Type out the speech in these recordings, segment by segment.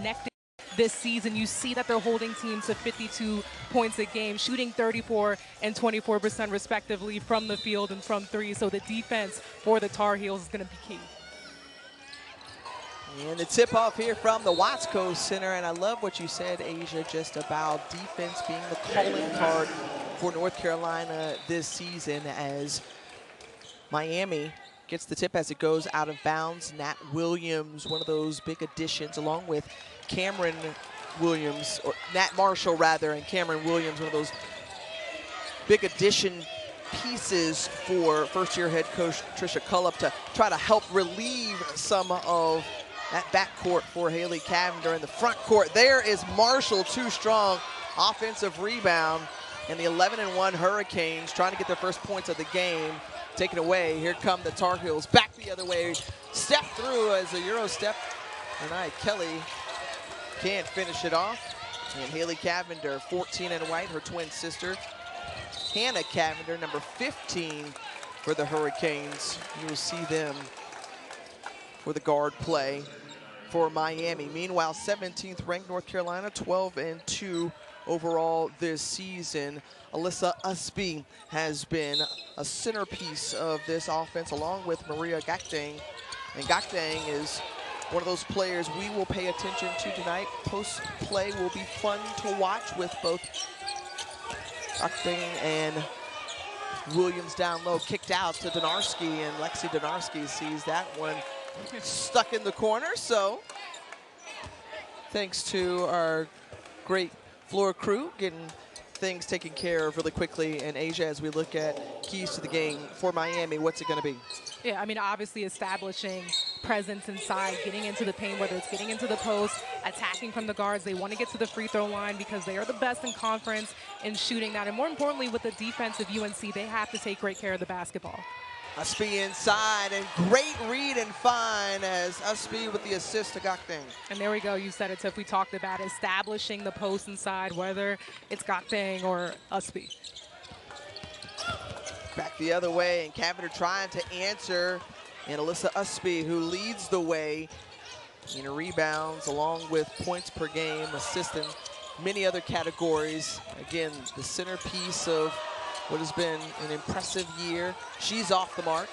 connected this season. You see that they're holding teams to 52 points a game, shooting 34% and 24% respectively from the field and from three. So the defense for the Tar Heels is going to be key. And the tip-off here from the Watsco Center, and I love what you said, Asia, just about defense being the calling card for North Carolina this season, as Miami gets the tip as it goes out of bounds. Nat Williams, one of those big additions, along with Cameron Williams, or Nat Marshall rather, and Cameron Williams, one of those big addition pieces for first-year head coach Tricia Cullop to try to help relieve some of that backcourt for Haley Cavender. In the front court, there is Marshall, too strong. Offensive rebound, and the 11-1 Hurricanes trying to get their first points of the game taken away. Here come the Tar Heels back the other way. Step through as a Euro step. And Kelly can't finish it off. And Haley Cavender, 14 in white, her twin sister. Hannah Cavender, number 15 for the Hurricanes. You will see them for the guard play for Miami. Meanwhile, 17th ranked North Carolina, 12-2 overall this season. Allysa Ustby has been a centerpiece of this offense, along with Maria Gakdang. And Gakdang is one of those players we will pay attention to tonight. Post play will be fun to watch with both Gakdang and Williams down low, kicked out to Donarski, and Lexi Donarski sees that one stuck in the corner. So thanks to our great floor crew getting things taken care of really quickly. And Asia, as we look at keys to the game for Miami, what's it going to be? Yeah, I mean, obviously establishing presence inside, getting into the paint, whether it's getting into the post, attacking from the guards. They want to get to the free throw line because they are the best in conference in shooting that. And more importantly, with the defense of UNC, they have to take great care of the basketball. Ustby inside, and great read and find as Ustby with the assist to Gakdang. And there we go, you said it, Tiff. We talked about establishing the post inside, whether it's Gakdang or Ustby. Back the other way, and Cavender trying to answer, and Allysa Ustby, who leads the way in rebounds along with points per game, assists in many other categories. Again, the centerpiece of what has been an impressive year. She's off the mark.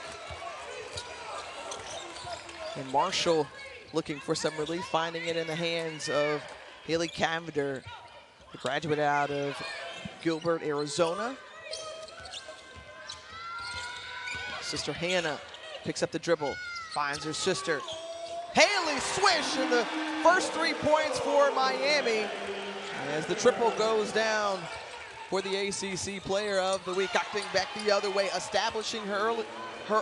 And Marshall looking for some relief, finding it in the hands of Haley Cavender, the graduate out of Gilbert, Arizona. Sister Hannah picks up the dribble, finds her sister. Haley swish, and the first 3 points for Miami as the triple goes down for the ACC Player of the Week. Gakdang back the other way, establishing her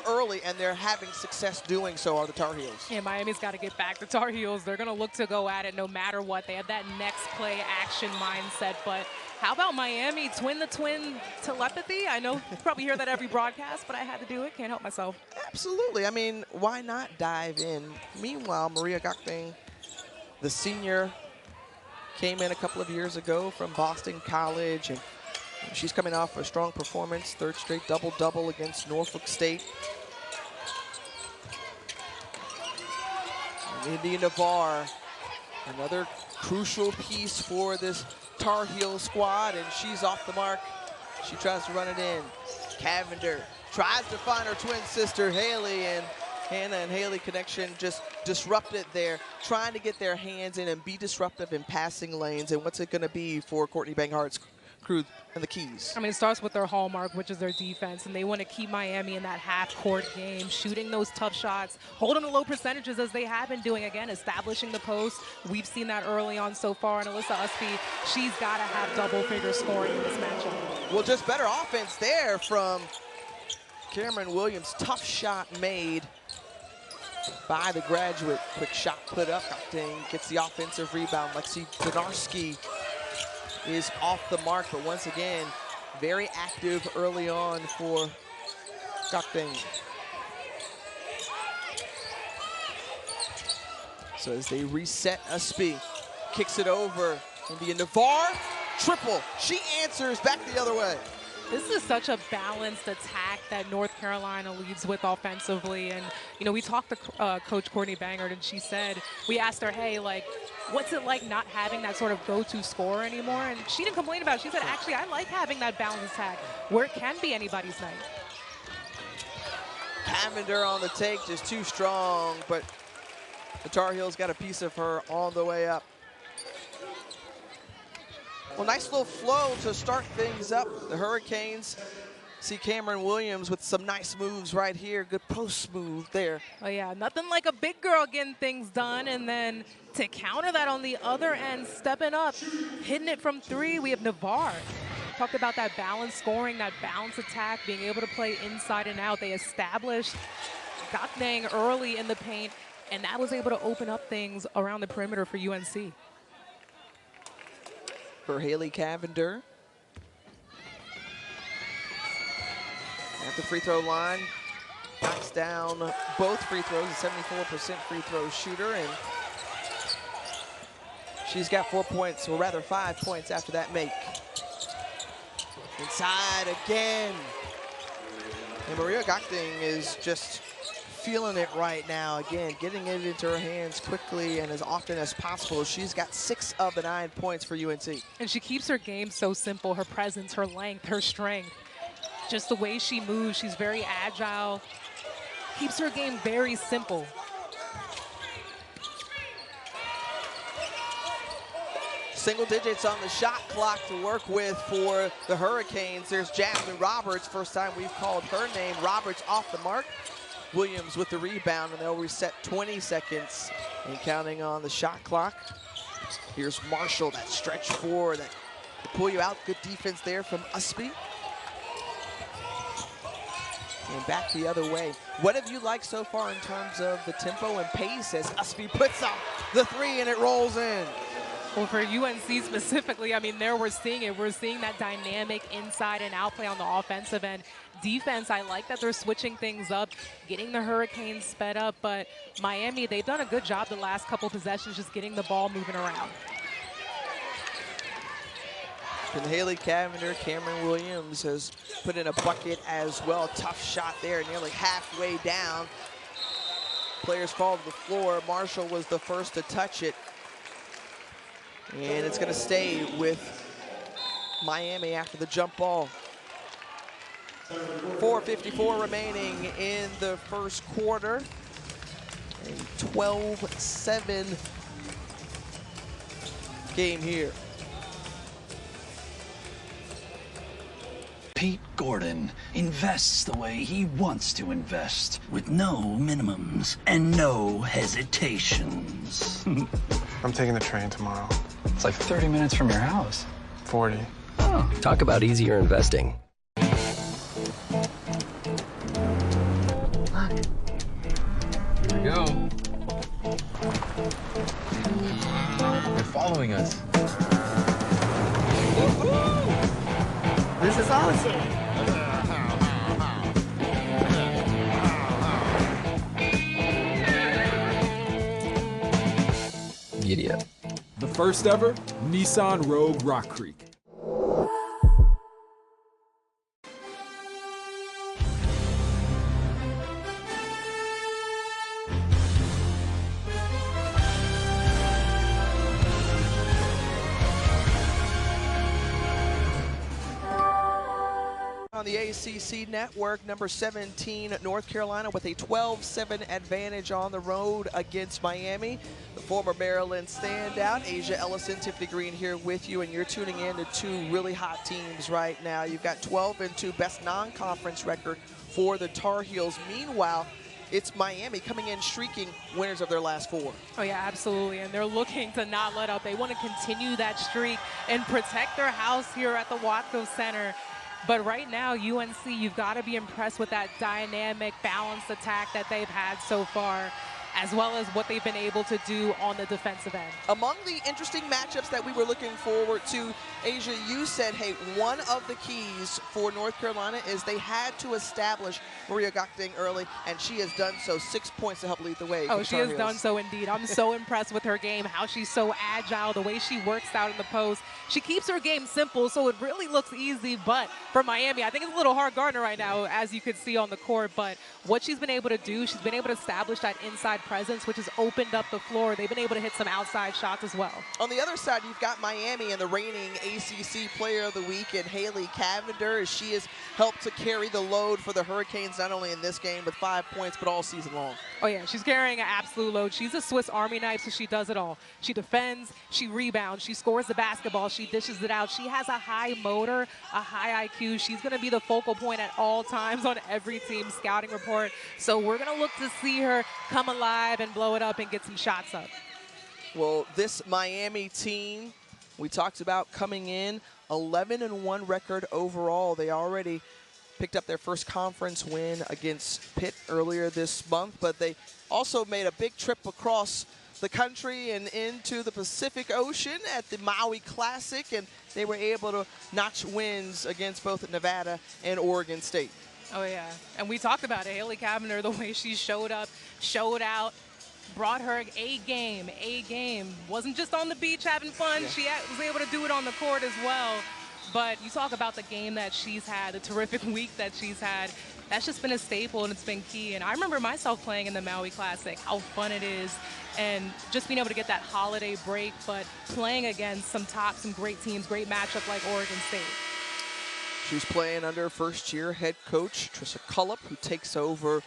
early, and they're having success doing so, are the Tar Heels. Yeah, Miami's got to get back. The Tar Heels, they're going to look to go at it no matter what. They have that next play action mindset, but how about Miami, twin-the-twin telepathy? I know you probably hear that every broadcast, but I had to do it. Can't help myself. Absolutely. I mean, why not dive in? Meanwhile, Maria Gakdang, the senior, came in a couple of years ago from Boston College, and she's coming off a strong performance, third straight double-double against Norfolk State. And India Navarre, another crucial piece for this Tar Heel squad, and she's off the mark. She tries to run it in. Cavender tries to find her twin sister, Haley, and Hannah and Haley connection just disrupted there, trying to get their hands in and be disruptive in passing lanes. And what's it going to be for Courtney Banghart's crew and the Keys? I mean, it starts with their hallmark, which is their defense, and they want to keep Miami in that half-court game, shooting those tough shots, holding the low percentages as they have been doing, again, establishing the post. We've seen that early on so far, and Allysa Ustby, she's got to have double-figure scoring in this matchup. Well, just better offense there from Cameron Williams. Tough shot made by the graduate. Quick shot put up. Gakdang gets the offensive rebound. Lexi Donarski is off the mark, but once again, very active early on for Gakdang. So as they reset, Ustby kicks it over. India Navarre, triple. She answers back the other way. This is such a balanced attack that North Carolina leads with offensively. And, you know, we talked to Coach Courtney Bangert, and she said, we asked her, hey, like, what's it like not having that sort of go-to scorer anymore? And she didn't complain about it. She said, actually, I like having that balance attack where it can be anybody's night. Cavender on the take, just too strong, but the Tar Heels got a piece of her on the way up. Well, nice little flow to start things up. The Hurricanes see Cameron Williams with some nice moves right here. Good post move there. Oh, yeah, nothing like a big girl getting things done. And then to counter that on the other end, stepping up, hitting it from 3, we have Navarre. Talked about that balance scoring, that balance attack, being able to play inside and out. They established Gakdang early in the paint, and that was able to open up things around the perimeter for UNC. For Haley Cavender. At the free throw line, knocks down both free throws, a 74% free throw shooter, and she's got 4 points, or rather 5 points after that make. Inside again. And Maria Gakdang is just feeling it right now. Again, getting it into her hands quickly and as often as possible. She's got 6 of the 9 points for UNC. And she keeps her game so simple, her presence, her length, her strength. Just the way she moves, she's very agile. Keeps her game very simple. Single digits on the shot clock to work with for the Hurricanes. There's Jasmine Roberts, first time we've called her name. Roberts off the mark. Williams with the rebound, and they'll reset 20 seconds and counting on the shot clock. Here's Marshall, that stretch 4 that could pull you out. Good defense there from Ustby. And back the other way. What have you liked so far in terms of the tempo and pace as Ustby puts up the 3 and it rolls in? Well, for UNC specifically, I mean, there we're seeing it. We're seeing that dynamic inside and out play on the offensive end. Defense, I like that they're switching things up, getting the Hurricanes sped up, but Miami, they've done a good job the last couple possessions just getting the ball moving around. And Haley Cavender, Cameron Williams has put in a bucket as well. Tough shot there, nearly halfway down. Players fall to the floor. Marshall was the first to touch it. And it's going to stay with Miami after the jump ball. 4:54 remaining in the first quarter. A 12-7 game here. Pete Gordon invests the way he wants to invest, with no minimums and no hesitations. I'm taking the train tomorrow. It's like 30 minutes from your house. 40. Oh. Talk about easier investing. Look. Here we go. They're following us. This is awesome. Idiot. The first ever Nissan Rogue Rock Creek. On the ACC network, number 17, North Carolina with a 12-7 advantage on the road against Miami. The former Maryland standout, Asia Ellison, Tiffany Green here with you, and you're tuning in to 2 really hot teams right now. You've got 12-2, best non-conference record for the Tar Heels. Meanwhile, it's Miami coming in shrieking, winners of their last 4. Oh, yeah, absolutely. And they're looking to not let up. They want to continue that streak and protect their house here at the Watco Center. But right now, UNC, you've got to be impressed with that dynamic, balanced attack that they've had so far, as well as what they've been able to do on the defensive end. Among the interesting matchups that we were looking forward to, Asia, you said, hey, one of the keys for North Carolina is they had to establish Maria Gakdang early, and she has done so. 6 points to help lead the way. Oh, she has done so indeed. I'm so impressed with her game, how she's so agile, the way she works out in the post. She keeps her game simple, so it really looks easy. But for Miami, I think it's a little hard guarding right now, as you could see on the court. But what she's been able to do, she's been able to establish that inside presence, which has opened up the floor. They've been able to hit some outside shots as well. On the other side, you've got Miami and the reigning ACC Player of the Week and Haley Cavender, as she has helped to carry the load for the Hurricanes, not only in this game with 5 points, but all season long. Oh, yeah, she's carrying an absolute load. She's a Swiss Army knife, so she does it all. She defends, she rebounds, she scores the basketball, she dishes it out. She has a high motor, a high IQ. She's going to be the focal point at all times on every team's scouting report. So we're going to look to see her come alive and blow it up and get some shots up. Well, this Miami team, we talked about coming in 11-1 record overall. They already picked up their first conference win against Pitt earlier this month, but they also made a big trip across the country and into the Pacific Ocean at the Maui Classic, and they were able to notch wins against both Nevada and Oregon State. Oh, yeah. And we talked about it. Haley Cavender, the way she showed up, showed out, brought her A game. Wasn't just on the beach having fun. Yeah. She was able to do it on the court as well. But you talk about the game that she's had, the terrific week that she's had. That's just been a staple, and it's been key. And I remember myself playing in the Maui Classic, how fun it is, and just being able to get that holiday break, but playing against some great teams, great matchup like Oregon State. She's playing under first-year head coach Trisha Cullop, who takes over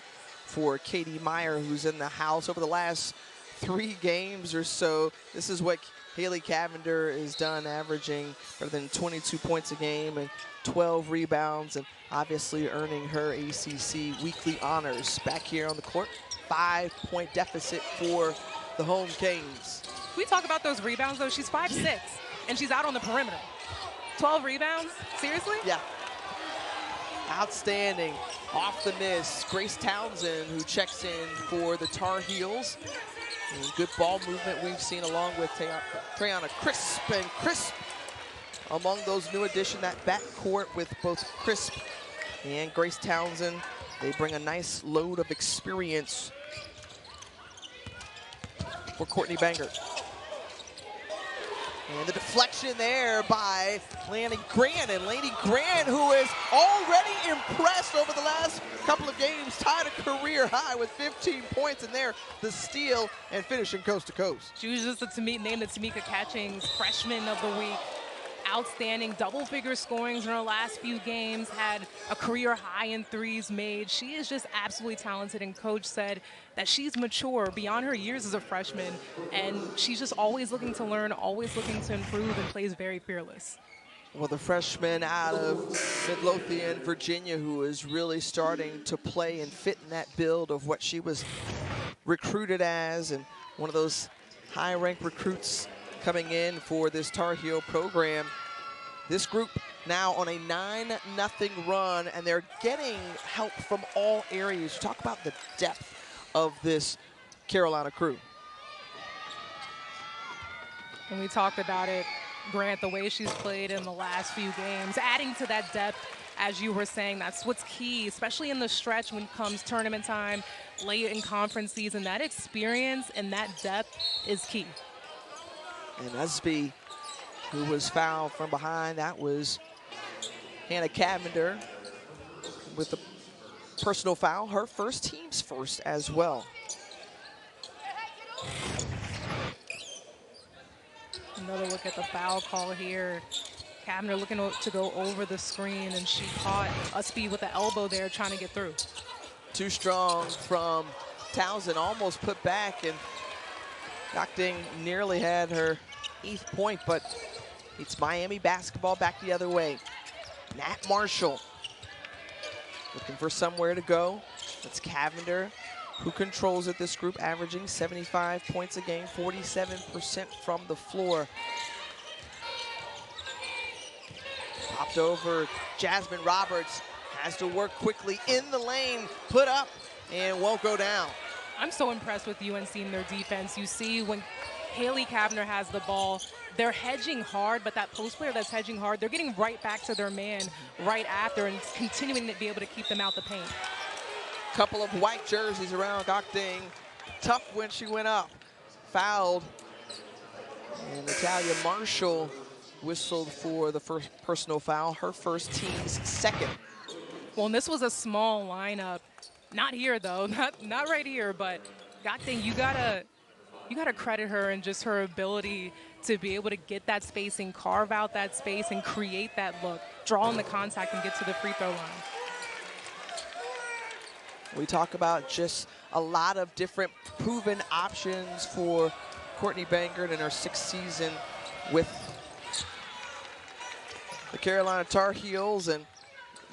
for Katie Meyer, who's in the house. Over the last 3 games or so, this is what Haley Cavender is done, averaging better than 22 points a game and 12 rebounds, and obviously earning her ACC weekly honors. Back here on the court, 5-point deficit for the home Canes. We talk about those rebounds, though. She's 5'6", and she's out on the perimeter. 12 rebounds? Seriously? Yeah. Outstanding. Off the miss, Grace Townsend, who checks in for the Tar Heels. And good ball movement we've seen, along with Trayana Crisp. And Crisp, among those new additions, that backcourt with both Crisp and Grace Townsend. They bring a nice load of experience for Courtney Banger. And the deflection there by Laney Grant. And Laney Grant, who is already impressed over the last couple of games, tied a career high with 15 points in there, the steal, and finishing coast to coast. She was just named the Tamika Catchings Freshman of the Week. Outstanding double-figure scorings in her last few games, had a career high in threes made. She is just absolutely talented, and Coach said that she's mature beyond her years as a freshman, and she's just always looking to learn, always looking to improve, and plays very fearless. Well, the freshman out of Midlothian, Virginia, who is really starting to play and fit in that build of what she was recruited as, and one of those high-ranked recruits coming in for this Tar Heel program. This group now on a 9-0 run, and they're getting help from all areas. You talk about the depth of this Carolina crew. And we talked about it, Grant, the way she's played in the last few games, adding to that depth, as you were saying. That's what's key, especially in the stretch when it comes tournament time, late in conference season. That experience and that depth is key. And Ustby, who was fouled from behind, that was Hannah Cavender with the personal foul, her first, team's first as well. Another look at the foul call here. Cavender looking to go over the screen, and she caught Ustby with the elbow there trying to get through. Too strong from Townsend, almost put back, and Gokding nearly had her 8th point, but it's Miami basketball back the other way. Nat Marshall looking for somewhere to go. That's Cavender, who controls it. This group averaging 75 points a game, 47% from the floor. Popped over, Jasmine Roberts has to work quickly in the lane, put up, and won't go down. I'm so impressed with UNC and their defense. You see when Haley Cavender has the ball, they're hedging hard, but that post player that's hedging hard, they're getting right back to their man right after and continuing to be able to keep them out the paint. Couple of white jerseys around Gokding. Tough when she went up. Fouled. And Natalia Marshall whistled for the first personal foul, her first, team's second. Well, and this was a small lineup. Not here, though. Not right here, but Gakding, you gotta credit her and just her ability to be able to get that spacing, carve out that space, and create that look, draw in the contact, and get to the free throw line. We talk about just a lot of different proven options for Courtney Bangert in her 6th season with the Carolina Tar Heels, and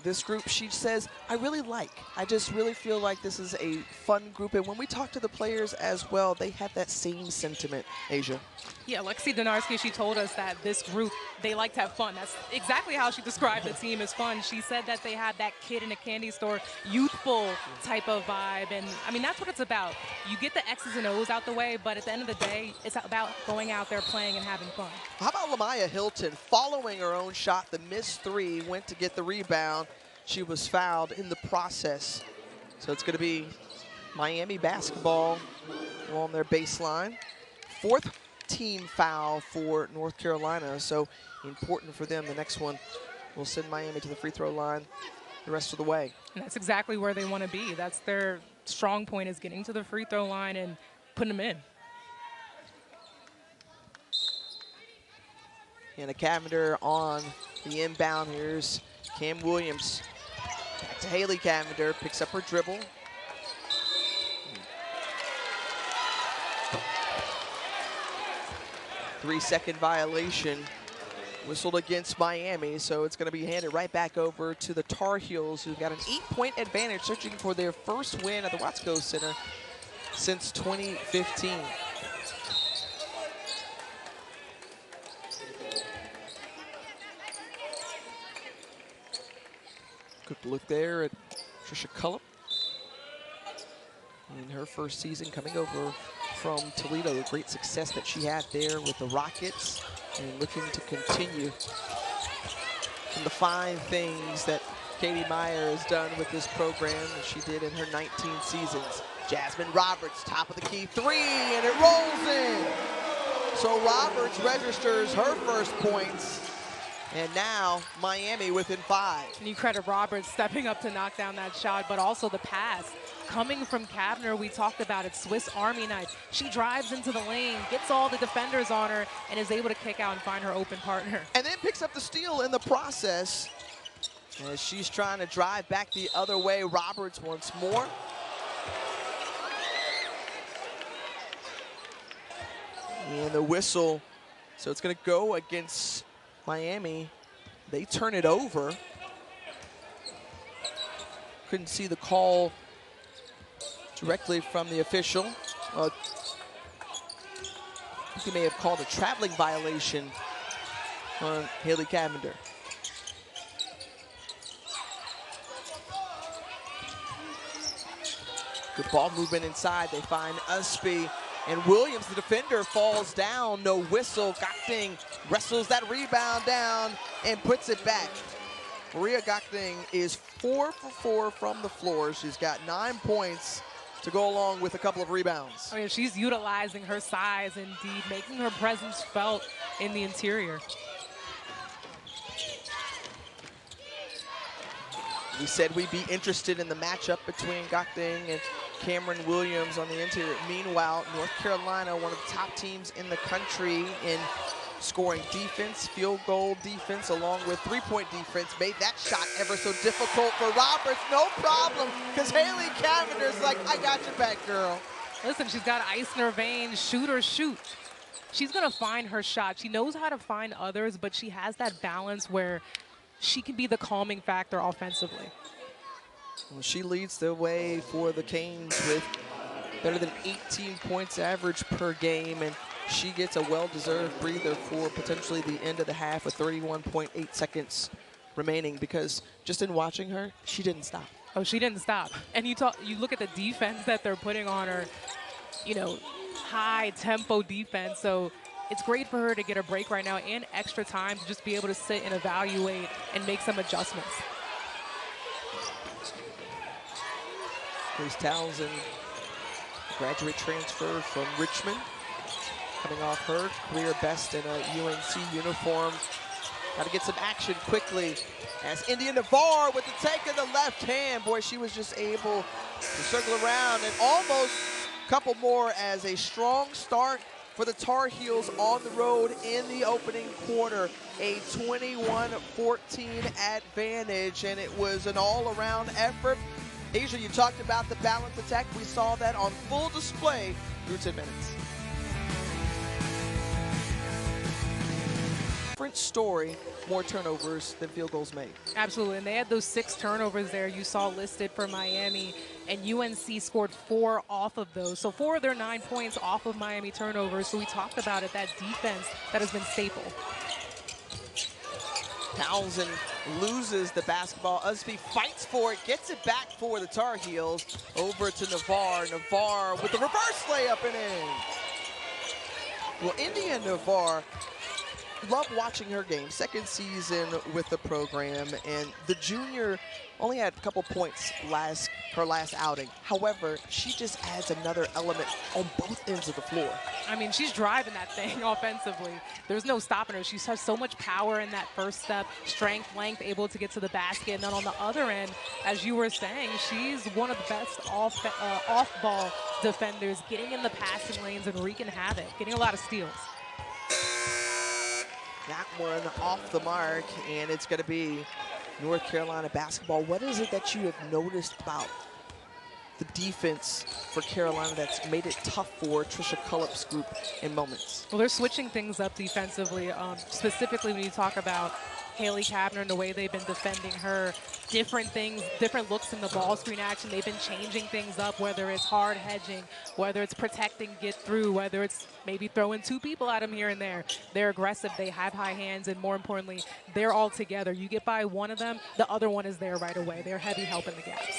this group she says I really like. I just really feel like this is a fun group, and when we talk to the players as well, they have that same sentiment, Asia. Yeah, Lexi Donarski, she told us that this group, they like to have fun. That's exactly how she described the team as fun. She said that they had that kid in a candy store, youthful type of vibe. And, I mean, that's what it's about. You get the X's and O's out the way, but at the end of the day, it's about going out there playing and having fun. How about Lamaya Hilton following her own shot, the missed 3, went to get the rebound. She was fouled in the process. So it's going to be Miami basketball on their baseline. 4th team foul for North Carolina, so important for them. The next one will send Miami to the free throw line the rest of the way. And that's exactly where they want to be. That's their strong point, is getting to the free throw line and putting them in. And a Cavender on the inbound. Here's Cam Williams. Back to Haley Cavender, picks up her dribble. 3-second violation whistled against Miami, so it's going to be handed right back over to the Tar Heels, who've got an 8-point advantage, searching for their first win at the Watsco Center since 2015. Good look there at Trisha Cullum in her first season, coming over from Toledo. The great success that she had there with the Rockets, and looking to continue from the fine things that Katie Meyer has done with this program that she did in her 19 seasons. Jasmine Roberts, top of the key 3, and it rolls in. So Roberts registers her first points, and now Miami within 5. And you credit Roberts stepping up to knock down that shot, but also the pass coming from Kavner. We talked about it, Swiss Army knife. She drives into the lane, gets all the defenders on her, and is able to kick out and find her open partner. And then picks up the steal in the process as she's trying to drive back the other way. Roberts once more. And the whistle, so it's going to go against Miami. They turn it over. Couldn't see the call directly from the official. I think he may have called a traveling violation on Haley Cavender. Good ball movement inside. They find Ustby. And Williams, the defender, falls down. No whistle. Gakding wrestles that rebound down and puts it back. Maria Gakding is 4 for 4 from the floor. She's got 9 points to go along with a couple of rebounds. Oh yeah, she's utilizing her size, indeed, making her presence felt in the interior. We said we'd be interested in the matchup between Gakding and Cameron Williams on the interior. Meanwhile, North Carolina, one of the top teams in the country in scoring defense, field goal defense, along with three-point defense, made that shot ever so difficult for Roberts. No problem, because Haley Cavender's like, I got your back, girl. Listen, she's got ice in her veins. Shoot or shoot. She's going to find her shot. She knows how to find others, but she has that balance where she can be the calming factor offensively. Well, she leads the way for the Canes with better than 18 points average per game, and she gets a well-deserved breather for potentially the end of the half with 31.8 seconds remaining, because just in watching her, she didn't stop. Oh, she didn't stop. And you look at the defense that they're putting on her, you know, high tempo defense. So it's great for her to get a break right now and extra time to just be able to sit and evaluate and make some adjustments. Grace Townsend, graduate transfer from Richmond, coming off her career best in a UNC uniform. Got to get some action quickly as India Navarre with the take of the left hand. Boy, she was just able to circle around and almost Couple more as a strong start for the Tar Heels on the road in the opening quarter. A 21-14 advantage, and it was an all-around effort. Asia, you talked about the balanced attack. We saw that on full display through 10 minutes. Different story, more turnovers than field goals made. Absolutely, and they had those 6 turnovers there you saw listed for Miami, and UNC scored 4 off of those. So 4 of their 9 points off of Miami turnovers. So we talked about it, that defense that has been staple. Townsend loses the basketball. Ustby fights for it, gets it back for the Tar Heels. Over to Navarre. Navarre with the reverse layup and in. Well, India Navarre, love watching her game. Second season with the program, and the junior only had a couple points her last outing. However, she just adds another element on both ends of the floor. I mean, she's driving that thing offensively. There's no stopping her. She has so much power in that first step, strength, length, able to get to the basket. And then on the other end, as you were saying, she's one of the best off-ball defenders, getting in the passing lanes and wreaking havoc, getting a lot of steals. That one off the mark, and it's going to be North Carolina basketball. What is it that you have noticed about the defense for Carolina that's made it tough for Trisha Cullop's group in moments? Well, they're switching things up defensively, specifically when you talk about Haley Kavner and the way they've been defending her. Different things, different looks in the ball screen action. They've been changing things up, whether it's hard hedging, whether it's protecting, get through, whether it's maybe throwing 2 people at them here and there. They're aggressive, they have high hands, and more importantly, they're all together. You get by one of them, the other one is there right away. They're heavy help in the gaps.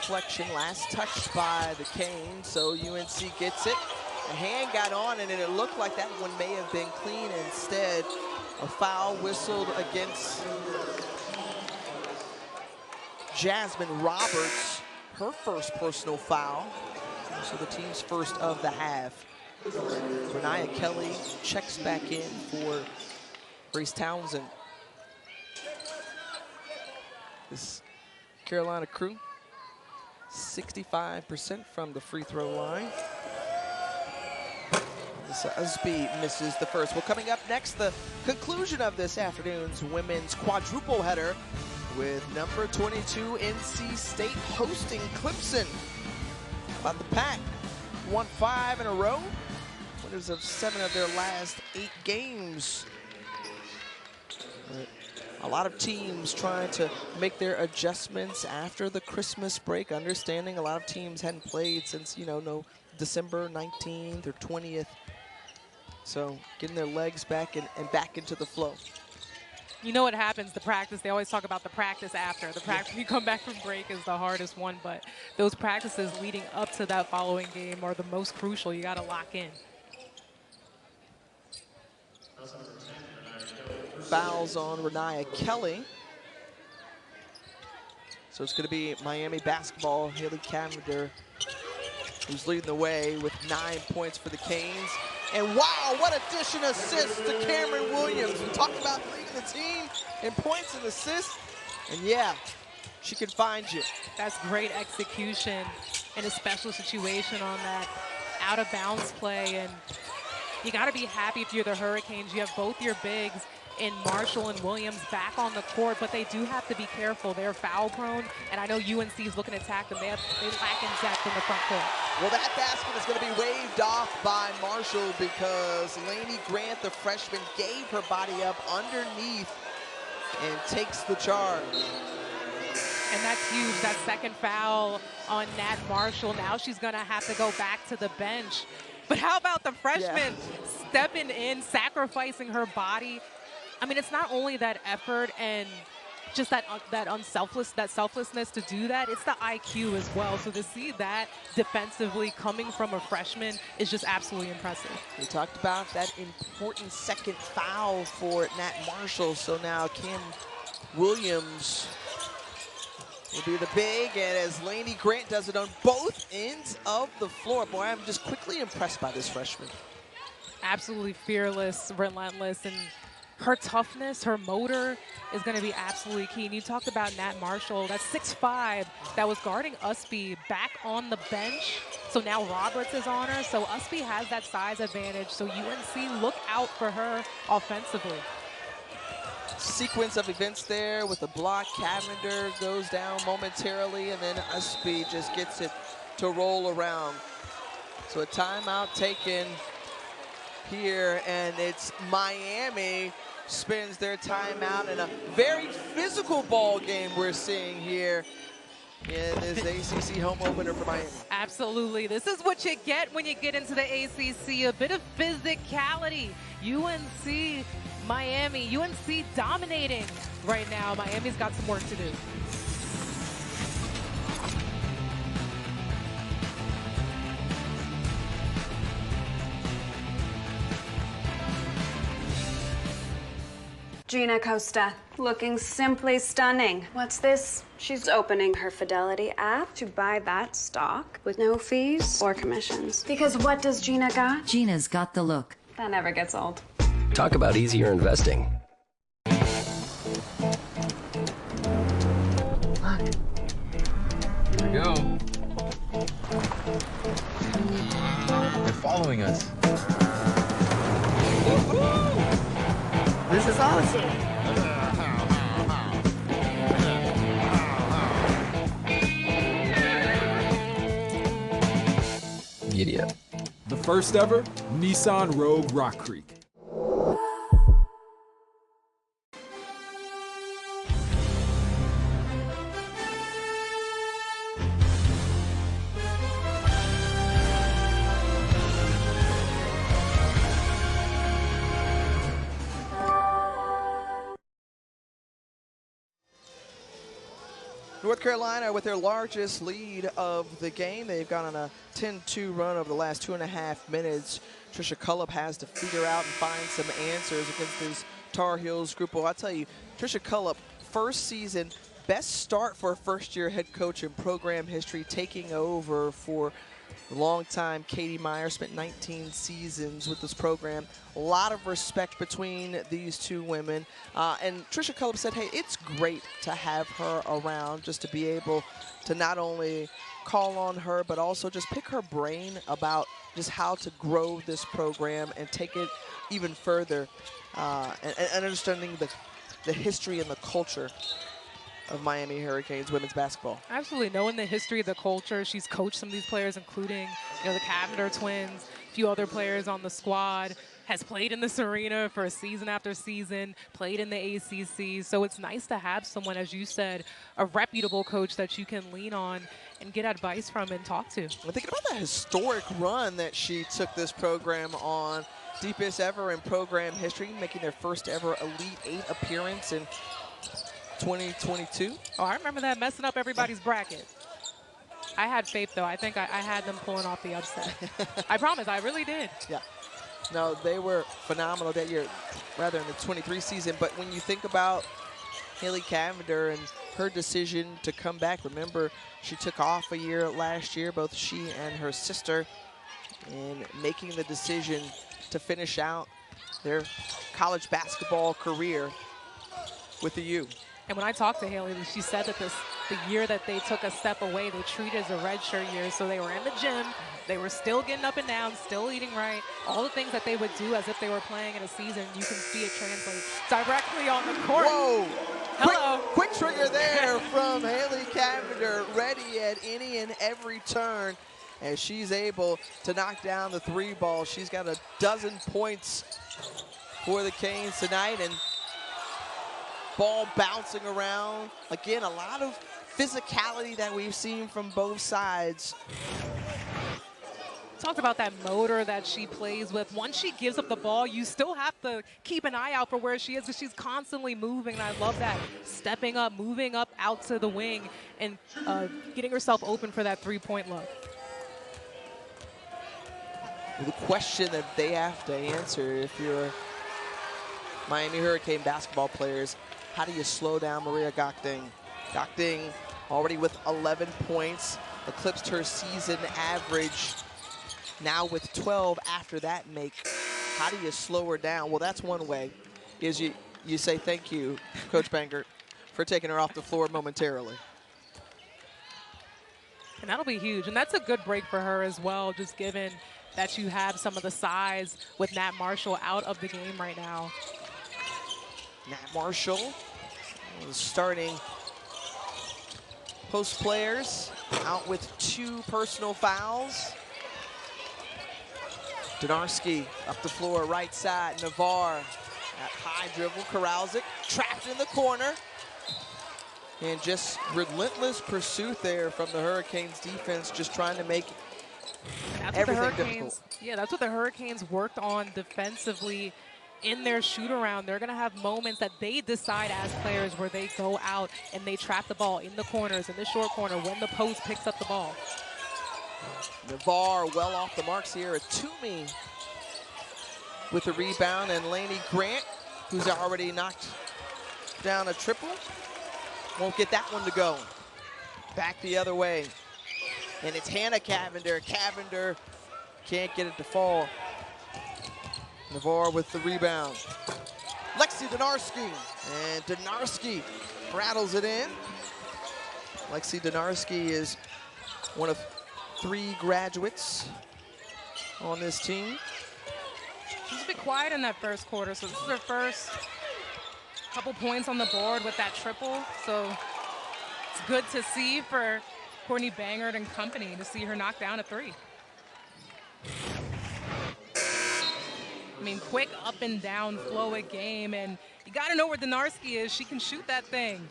Deflection, last touched by the Canes, so UNC gets it. A hand got on, and it looked like that one may have been clean. Instead, a foul whistled against Jasmine Roberts, her first personal foul. So the team's first of the half. Renaya Kelly checks back in for Grace Townsend. This Carolina crew, 65% from the free throw line. Ustby misses the first. Well, coming up next, the conclusion of this afternoon's women's quadruple header with number 22 NC State hosting Clemson. About the Pack, won 5 in a row. Winners of 7 of their last 8 games. A lot of teams trying to make their adjustments after the Christmas break, understanding a lot of teams hadn't played since, no December 19th or 20th. So getting their legs back and back into the flow. You know what happens, the practice, they always talk about the practice after. The practice, you come back from break is the hardest one, but those practices leading up to that following game are the most crucial. You got to lock in. Fouls on Renaya Kelly. So it's going to be Miami basketball. Haley Kavner, who's leading the way with 9 points for the Canes. And wow, what addition assist to Cameron Williams. We talked about leading the team in points and assists. And yeah, she can find you. That's great execution in a special situation on that out of bounds play. And you got to be happy if you're the Hurricanes. You have both your bigs in Marshall and Williams back on the court, but they do have to be careful. They're foul prone, and I know UNC is looking to attack them. They lack in depth in the front court. Well, that basket is going to be waved off by Marshall because Lainey Grant, the freshman, gave her body up underneath and takes the charge. And that's huge, that second foul on Nat Marshall. Now she's going to have to go back to the bench. But how about the freshman stepping in, sacrificing her body? I mean, it's not only that effort and just that selflessness to do that, it's the IQ as well. So to see that defensively coming from a freshman is just absolutely impressive. We talked about that important second foul for Nat Marshall. So now Cam Williams will be the big, and as Lainey Grant does it on both ends of the floor. Boy, I'm just quickly impressed by this freshman. Absolutely fearless, relentless, and her toughness, her motor is going to be absolutely key. And you talked about Nat Marshall, that's 6'5", that was guarding Ustby back on the bench. So now Roberts is on her. So Ustby has that size advantage. So UNC, look out for her offensively. Sequence of events there with the block. Cavender goes down momentarily, and then Ustby just gets it to roll around. So a timeout taken here, and it's Miami spends their timeout in a very physical ball game we're seeing here in this ACC home opener for Miami. Absolutely. This is what you get when you get into the ACC, a bit of physicality. UNC, Miami, UNC dominating right now. Miami's got some work to do. Gina Costa, looking simply stunning. What's this? She's opening her Fidelity app to buy that stock with no fees or commissions. Because what does Gina got? Gina's got the look. That never gets old. Talk about easier investing. They're following us. This is awesome. Giddy up. The first ever Nissan Rogue Rock Creek. North Carolina with their largest lead of the game. They've gone on a 10-2 run over the last 2.5 minutes. Trisha Cullop has to figure out and find some answers against this Tar Heels group. Well, I'll tell you, Trisha Cullop, first season, best start for a first-year head coach in program history, taking over for a long time. Katie Meyer spent 19 seasons with this program. A lot of respect between these two women. And Trisha Cullop said, hey, it's great to have her around, just to be able to not only call on her, but also just pick her brain about just how to grow this program and take it even further, and understanding the history and the culture of Miami Hurricanes women's basketball. Absolutely, knowing the history, the culture. She's coached some of these players, including the Cavender twins, a few other players on the squad, has played in this arena for season after season, played in the ACC. So it's nice to have someone, as you said, a reputable coach that you can lean on and get advice from and talk to. I'm thinking about that historic run that she took this program on, deepest ever in program history, making their first ever Elite Eight appearance in 2022. Oh, I remember that, messing up everybody's bracket. I had faith, though. I think I had them pulling off the upset. I promise, I really did. Yeah. No, they were phenomenal that year, rather in the 23 season. But when you think about Haley Cavender and her decision to come back, remember, she took off a year last year, both she and her sister, and making the decision to finish out their college basketball career with the U. And when I talked to Haley, she said that the year that they took a step away, they treated it as a redshirt year. So they were in the gym, they were still getting up and down, still eating right. All the things that they would do as if they were playing in a season, you can see it translate directly on the court. Whoa! Hello. Quick trigger there from Haley Cavender, ready at any and every turn. And she's able to knock down the three ball. She's got a dozen points for the Canes tonight, and ball bouncing around. Again, a lot of physicality that we've seen from both sides. Talked about that motor that she plays with. Once she gives up the ball, you still have to keep an eye out for where she is, because she's constantly moving, and I love that. Stepping up, moving up out to the wing, and getting herself open for that three-point look. The question that they have to answer if you're Miami Hurricane basketball players, how do you slow down Maria Gokding? Gokding already with 11 points, eclipsed her season average, now with 12 after that make. How do you slow her down? Well, that's one way. is you say thank you, Coach Bangert, for taking her off the floor momentarily. And that'll be huge. And that's a good break for her as well, just given that you have some of the size with Nat Marshall out of the game right now. Nat Marshall, starting post players, out with 2 personal fouls. Donarski up the floor, right side. Navarre at high dribble. Koralczyk trapped in the corner. And just relentless pursuit there from the Hurricanes defense, just trying to make everything difficult. Yeah, that's what the Hurricanes worked on defensively in their shoot-around. They're going to have moments that they decide as players where they go out and they trap the ball in the corners, in the short corner, when the post picks up the ball. Navarre well off the marks here. Toomey with the rebound, and Laney Grant, who's already knocked down a triple, won't get that one to go. Back the other way. And it's Hannah Cavender. Cavender can't get it to fall. Navarre with the rebound. Lexi Donarski. And Donarski rattles it in. Lexi Donarski is one of 3 graduates on this team. She's a bit quiet in that first quarter, so this is her first couple points on the board with that triple. So it's good to see for Courtney Bangert and company to see her knock down a 3. I mean, quick up and down flow of game, and you got to know where Donarski is. She can shoot that thing.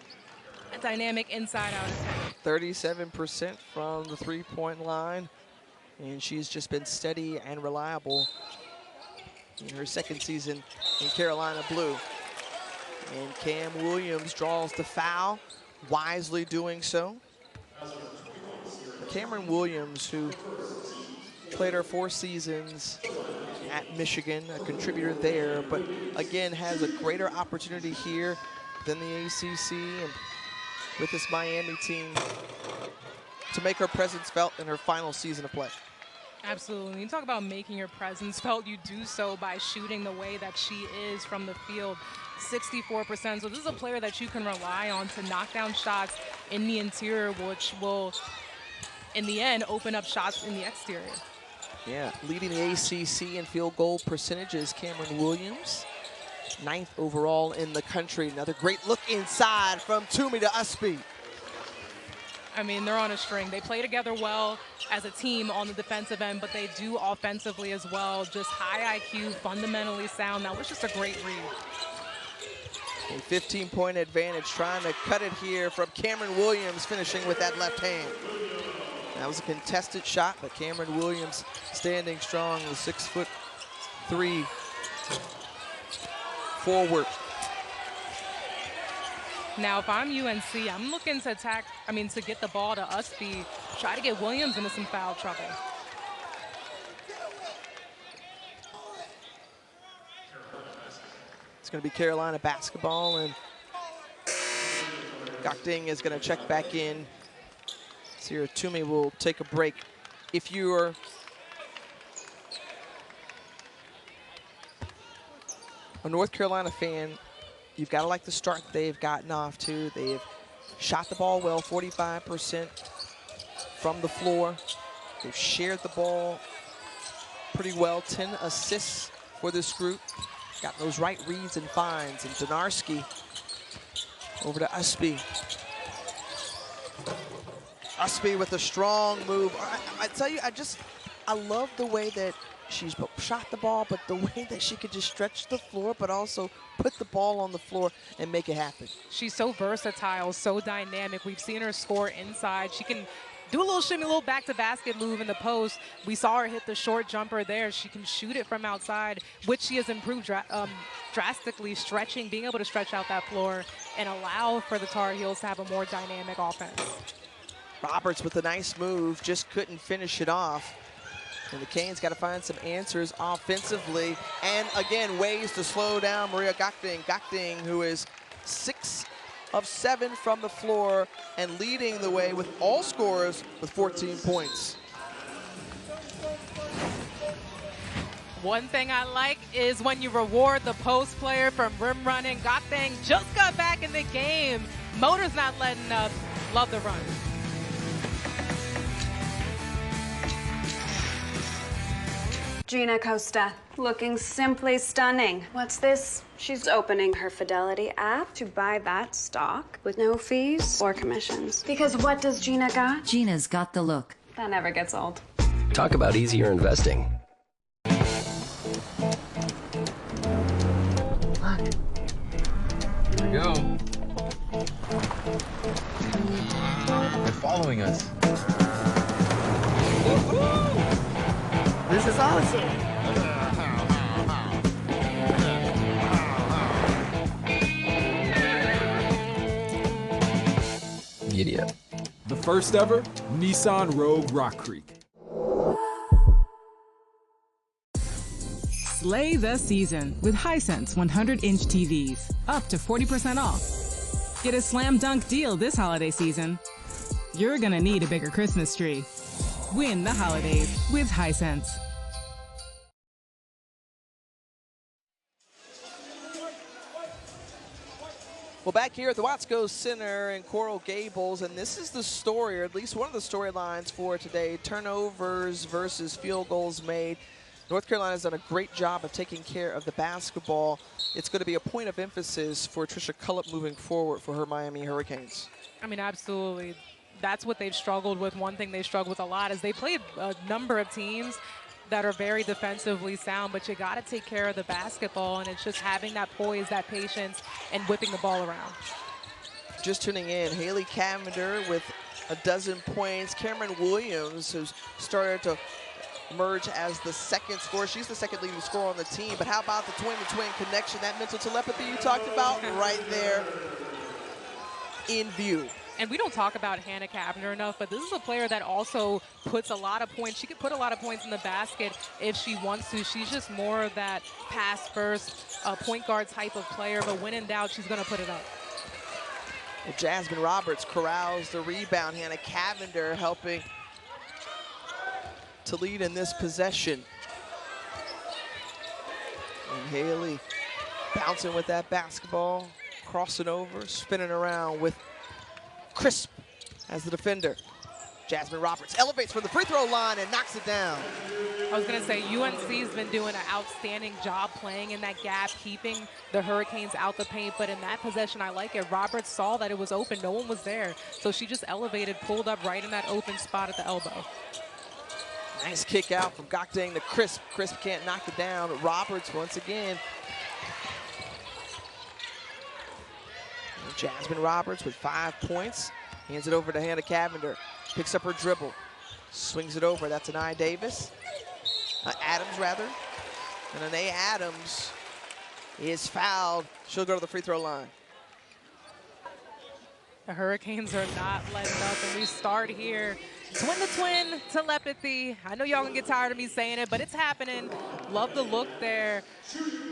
A dynamic inside out attack. 37% from the 3-point line, and she's just been steady and reliable in her second season in Carolina Blue. And Cam Williams draws the foul, wisely doing so. Cameron Williams, who played her 4 seasons at Michigan, a contributor there, but again has a greater opportunity here than the ACC and with this Miami team to make her presence felt in her final season of play. Absolutely. You talk about making your presence felt, you do so by shooting the way that she is from the field. 64%. So this is a player that you can rely on to knock down shots in the interior, which will, in the end, open up shots in the exterior. Yeah, leading the ACC in field goal percentages, Cameron Williams. 9th overall in the country. Another great look inside from Toomey to Ustby. I mean, they're on a string. They play together well as a team on the defensive end, but they do offensively as well. Just high IQ, fundamentally sound. That was just a great read. A 15-point advantage, trying to cut it here from Cameron Williams, finishing with that left hand. That was a contested shot, but Cameron Williams standing strong with 6'3" forward. Now, if I'm UNC, I'm looking to attack, to get the ball to Ustby, try to get Williams into some foul trouble. It's going to be Carolina basketball, and Gakding is going to check back in. Sierra Toomey will take a break. If you're a North Carolina fan, you've got to like the start they've gotten off to. They've shot the ball well, 45% from the floor. They've shared the ball pretty well, 10 assists for this group. Got those right reads and finds. And Donarski over to Ustby. Ustby with a strong move. I tell you, I love the way that she's shot the ball, but the way that she could just stretch the floor, but also put the ball on the floor and make it happen. She's so versatile, so dynamic. We've seen her score inside. She can do a little shimmy, a little back-to-basket move in the post. We saw her hit the short jumper there. She can shoot it from outside, which she has improved drastically, stretching, being able to stretch out that floor and allow for the Tar Heels to have a more dynamic offense. Roberts with a nice move, just couldn't finish it off. And the Canes got to find some answers offensively. And again, ways to slow down Maria Gakding. Gakding, who is 6 of 7 from the floor and leading the way with all scorers with 14 points. One thing I like is when you reward the post player from rim running. Gakdang just got back in the game. Motor's not letting up. Love the run. Gina Costa, looking simply stunning. What's this? She's opening her Fidelity app to buy that stock with no fees or commissions. Because what does Gina got? Gina's got the look. That never gets old. Talk about easier investing. Here we go. They're following us. This is Odyssey. Media. The first ever Nissan Rogue Rock Creek. Slay the season with Hisense 100-inch TVs, up to 40% off. Get a slam dunk deal this holiday season. You're gonna need a bigger Christmas tree. Win the holidays with Hisense. Well, back here at the Watsco Center in Coral Gables, and this is the story, or at least one of the storylines for today, turnovers versus field goals made. North Carolina has done a great job of taking care of the basketball. It's going to be a point of emphasis for Trisha Cullop moving forward for her Miami Hurricanes. I mean, absolutely. That's what they've struggled with. One thing they struggle with a lot is they played a number of teams that are very defensively sound, but you got to take care of the basketball, and it's just having that poise, that patience, and whipping the ball around. Just tuning in, Haley Cavender with a dozen points. Cameron Williams, who's started to emerge as the second scorer. She's the second leading scorer on the team, but how about the twin-to-twin connection, that mental telepathy you talked about right there in view. And we don't talk about Hannah Cavender enough, but this is a player that also puts a lot of points. She could put a lot of points in the basket if she wants to. She's just more of that pass-first point guard type of player, but when in doubt, she's going to put it up. Well, Jasmine Roberts corrals the rebound. Hannah Cavender helping to lead in this possession. And Haley bouncing with that basketball, crossing over, spinning around with Crisp as the defender. Jasmine Roberts elevates from the free throw line and knocks it down. I was going to say, UNC's been doing an outstanding job playing in that gap, keeping the Hurricanes out the paint, but in that possession, I like it. Roberts saw that it was open. No one was there, so she just elevated, pulled up right in that open spot at the elbow. Nice kick out from Gakdang to Crisp. Crisp can't knock it down. Roberts once again. And Jasmine Roberts with 5 points. Hands it over to Hannah Cavender. Picks up her dribble. Swings it over. That's Anaya Davis. Adams, rather. And Anaya Adams is fouled. She'll go to the free throw line. The Hurricanes are not letting up, and we start here. Twin-to-twin telepathy. I know y'all gonna get tired of me saying it, but it's happening. Love the look there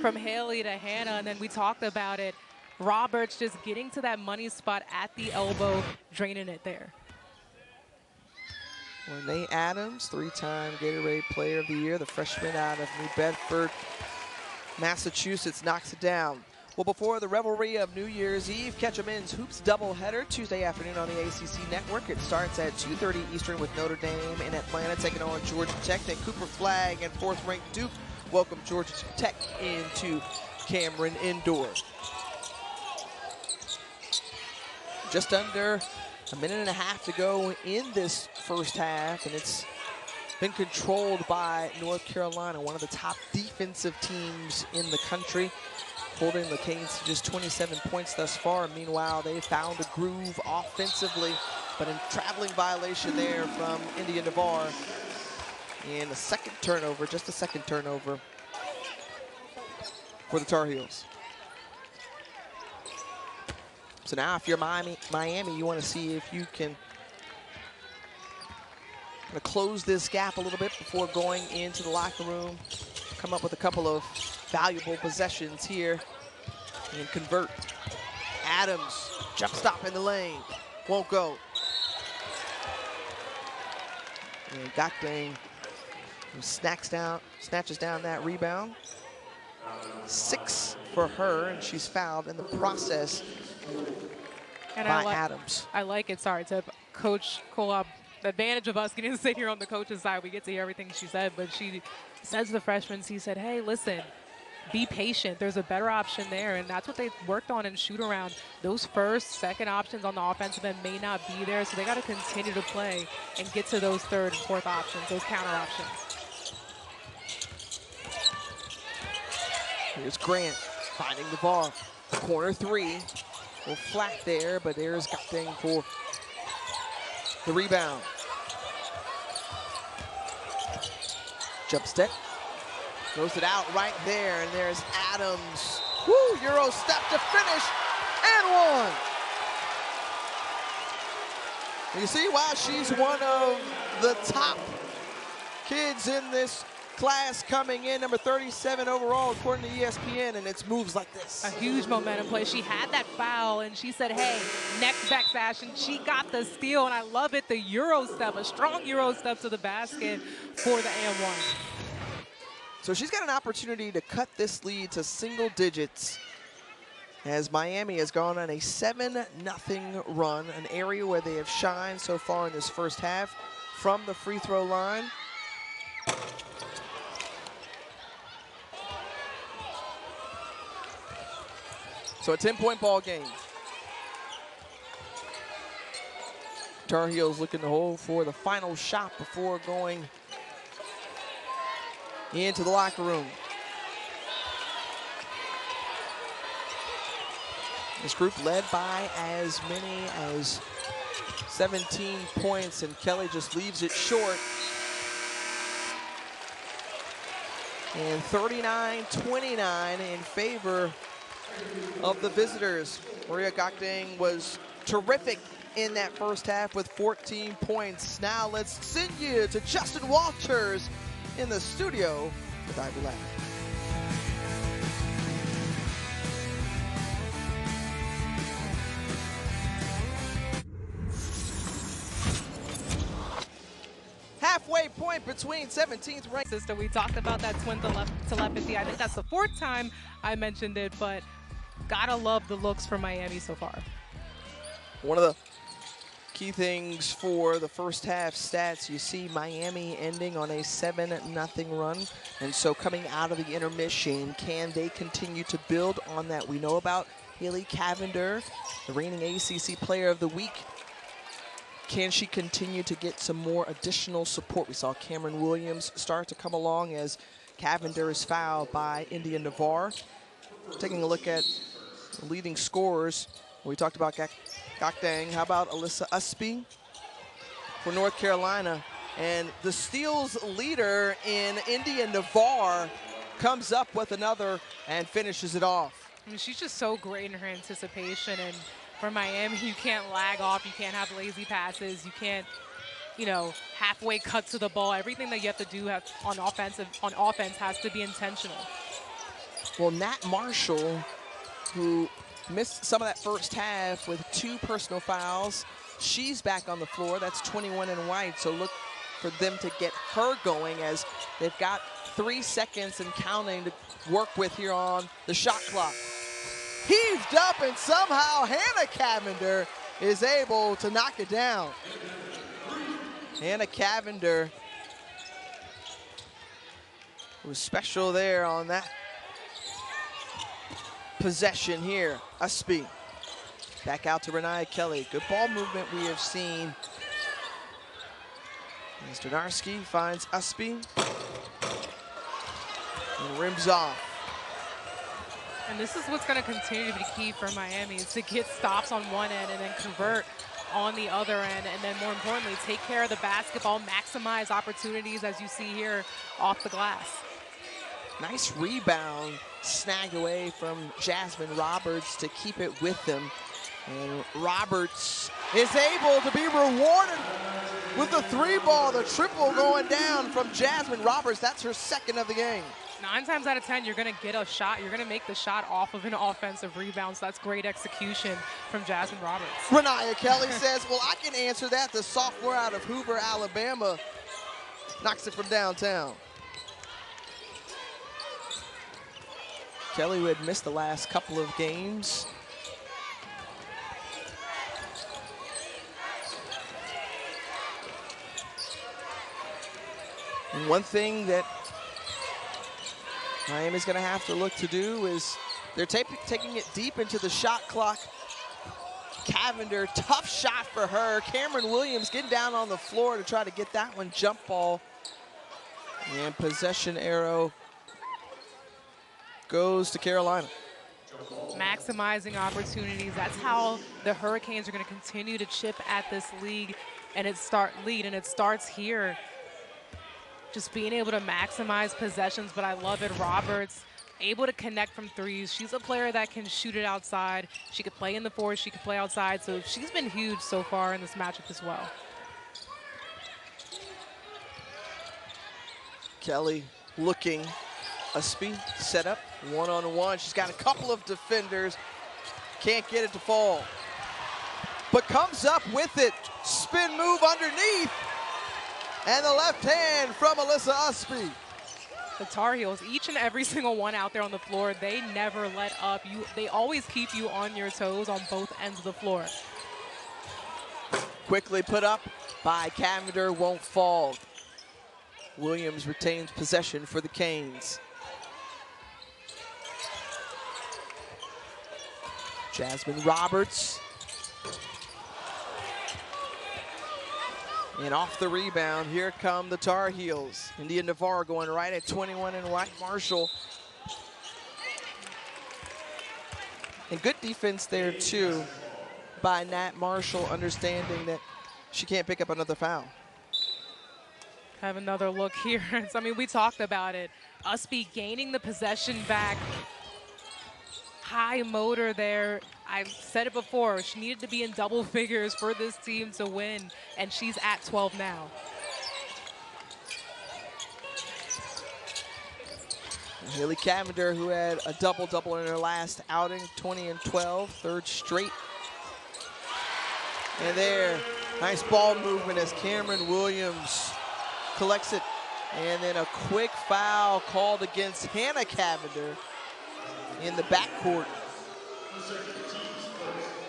from Haley to Hannah, and then we talked about it. Roberts just getting to that money spot at the elbow, draining it there. Renee Adams, 3-time Gatorade Player of the Year, the freshman out of New Bedford, Massachusetts, knocks it down. Well, before the revelry of New Year's Eve, catch a men's hoops doubleheader Tuesday afternoon on the ACC Network. It starts at 2:30 Eastern with Notre Dame in Atlanta taking on Georgia Tech. Then Cooper Flagg and 4th-ranked Duke welcome Georgia Tech into Cameron Indoor. Just under a minute and a half to go in this first half, and it's been controlled by North Carolina, one of the top defensive teams in the country, holding the Canes to just 27 points thus far. Meanwhile, they found a groove offensively, but a traveling violation there from India Navarre. And a second turnover, just a second turnover for the Tar Heels. So now if you're Miami, you want to see if you can close this gap a little bit before going into the locker room, come up with a couple of valuable possessions here and convert. Adams, jump stop in the lane, won't go. And Gakdang who snatches down that rebound. 6 for her, and she's fouled in the process by Adams. I like it. Sorry to Coach Kolob. The advantage of us getting to sit here on the coach's side, we get to hear everything she said, but she says to the freshmen, he said, hey, listen, be patient. There's a better option there, and that's what they worked on in shoot around. Those first, second options on the offensive end may not be there, so they got to continue to play and get to those third and fourth options, those counter options. Here's Grant finding the ball. Corner 3. A little flat there, but there's Gakdeng for the rebound. Jump step. Throws it out right there, and there's Adams. Woo, Euro step to finish, and 1. You see why she's one of the top kids in this class coming in, number 37 overall according to ESPN, and it's moves like this. A huge momentum play. She had that foul, and she said, hey, next back fashion. She got the steal, and I love it, the Euro step, a strong Euro step to the basket for the and 1. So she's got an opportunity to cut this lead to single digits as Miami has gone on a 7-0 run, an area where they have shined so far in this first half from the free throw line. So a 10-point ball game. Tar Heels looking to hold for the final shot before going into the locker room. This group led by as many as 17 points, and Kelly just leaves it short. And 39-29 in favor of the visitors. Maria Gakdeng was terrific in that first half with 14 points. Now let's send you to Justin Walters in the studio with Ivy Lab. Halfway point between 17th ranked. Sister, we talked about that twin telepathy. I think that's the 4th time I mentioned it, but gotta love the looks for Miami so far. One of the key things for the first half stats, you see Miami ending on a 7-0 run. And so coming out of the intermission, can they continue to build on that? We know about Haley Cavender, the reigning ACC Player of the Week. Can she continue to get some more additional support? We saw Cameron Williams start to come along as Cavender is fouled by India Navarre. Taking a look at the leading scorers, we talked about Gakdeng. How about Allysa Ustby for North Carolina? And the steals leader in India Navarre comes up with another and finishes it off. I mean, she's just so great in her anticipation, and for Miami, you can't lag off, you can't have lazy passes, you can't, you know, halfway cut to the ball. Everything that you have to do on offense has to be intentional. Well, Nat Marshall, who missed some of that first half with 2 personal fouls, she's back on the floor. That's 21 in white, so look for them to get her going as they've got 3 seconds and counting to work with here on the shot clock. Heaved up, and somehow Hannah Cavender is able to knock it down. Hannah Cavender was special there on that possession here. Ustby back out to Renaya Kelly. Good ball movement we have seen. Stodarski finds Ustby and rims off. And this is what's going to continue to be key for Miami, is to get stops on one end and then convert on the other end, and then more importantly, take care of the basketball, maximize opportunities as you see here off the glass. Nice rebound snag away from Jasmine Roberts to keep it with them. And Roberts is able to be rewarded with the 3-ball, the triple going down from Jasmine Roberts. That's her 2nd of the game. 9 times out of 10, you're going to get a shot. You're going to make the shot off of an offensive rebound. So that's great execution from Jasmine Roberts. Renaya Kelly says, well, I can answer that. The sophomore out of Hoover, Alabama. knocks it from downtown. Kelly, who had missed the last couple of games. And one thing that Miami's going to have to look to do is they're taking it deep into the shot clock. Cavender, tough shot for her. Cameron Williams getting down on the floor to try to get that one jump ball. And possession arrow goes to Carolina. Maximizing opportunities. That's how the Hurricanes are going to continue to chip at this lead, and it starts here. Just being able to maximize possessions, but I love it. Roberts able to connect from threes. She's a player that can shoot it outside. She could play in the fours, she could play outside, so she's been huge so far in this matchup as well. Kelly looking. Ustby set up one-on-one. She's got a couple of defenders. Can't get it to fall. But comes up with it. Spin move underneath. And the left hand from Allysa Ustby. The Tar Heels, each and every single one out there on the floor, they never let up. They always keep you on your toes on both ends of the floor. Quickly put up by Cavender, won't fall. Williams retains possession for the Canes. Jasmine Roberts. And off the rebound, here come the Tar Heels. India Navarre going right at 21 and White Marshall. And good defense there too by Nat Marshall, understanding that she can't pick up another foul. Have another look here. I mean, we talked about it. Ustby gaining the possession back. High motor there. I said it before, she needed to be in double figures for this team to win, and she's at 12 now. Haley Cavender, who had a double-double in her last outing, 20 and 12, third straight. And there, nice ball movement as Cameron Williams collects it. And then a quick foul called against Hannah Cavender in the backcourt.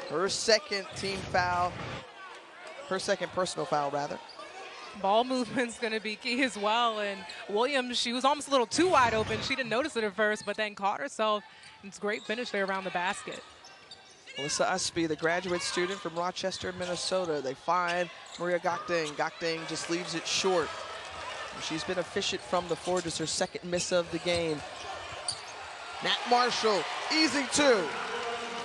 Her second team foul, her second personal foul rather. Ball movement's gonna be key as well, and Williams, she was almost a little too wide open. She didn't notice it at first, but then caught herself. It's a great finish there around the basket. Allysa Ustby, the graduate student from Rochester, Minnesota. They find Maria Gokding. Gokding just leaves it short. She's been efficient from the floor, just her second miss of the game. Nat Marshall, easy two.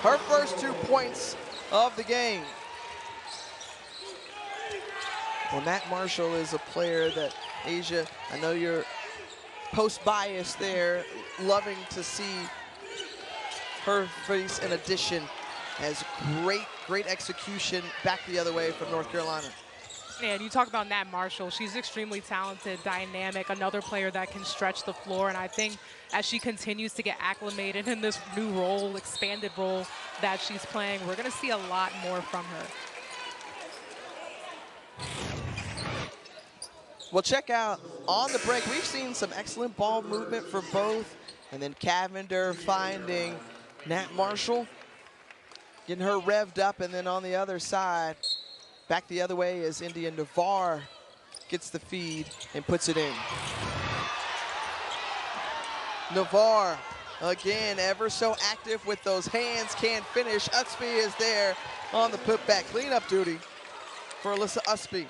Her first 2 points of the game. Well, Nat Marshall is a player that, Asia, I know you're post-biased there, loving to see her face in addition as great execution back the other way from North Carolina. And you talk about Nat Marshall, she's extremely talented, dynamic, another player that can stretch the floor. And I think as she continues to get acclimated in this new role, expanded role that she's playing, we're gonna see a lot more from her. Well, check out on the break, we've seen some excellent ball movement for both. And then Cavender finding Nat Marshall, getting her revved up, and then on the other side, back the other way as India Navarre gets the feed and puts it in. Navarre, again, ever so active with those hands, can't finish. Ustby is there on the putback. Cleanup duty for Allysa Ustby.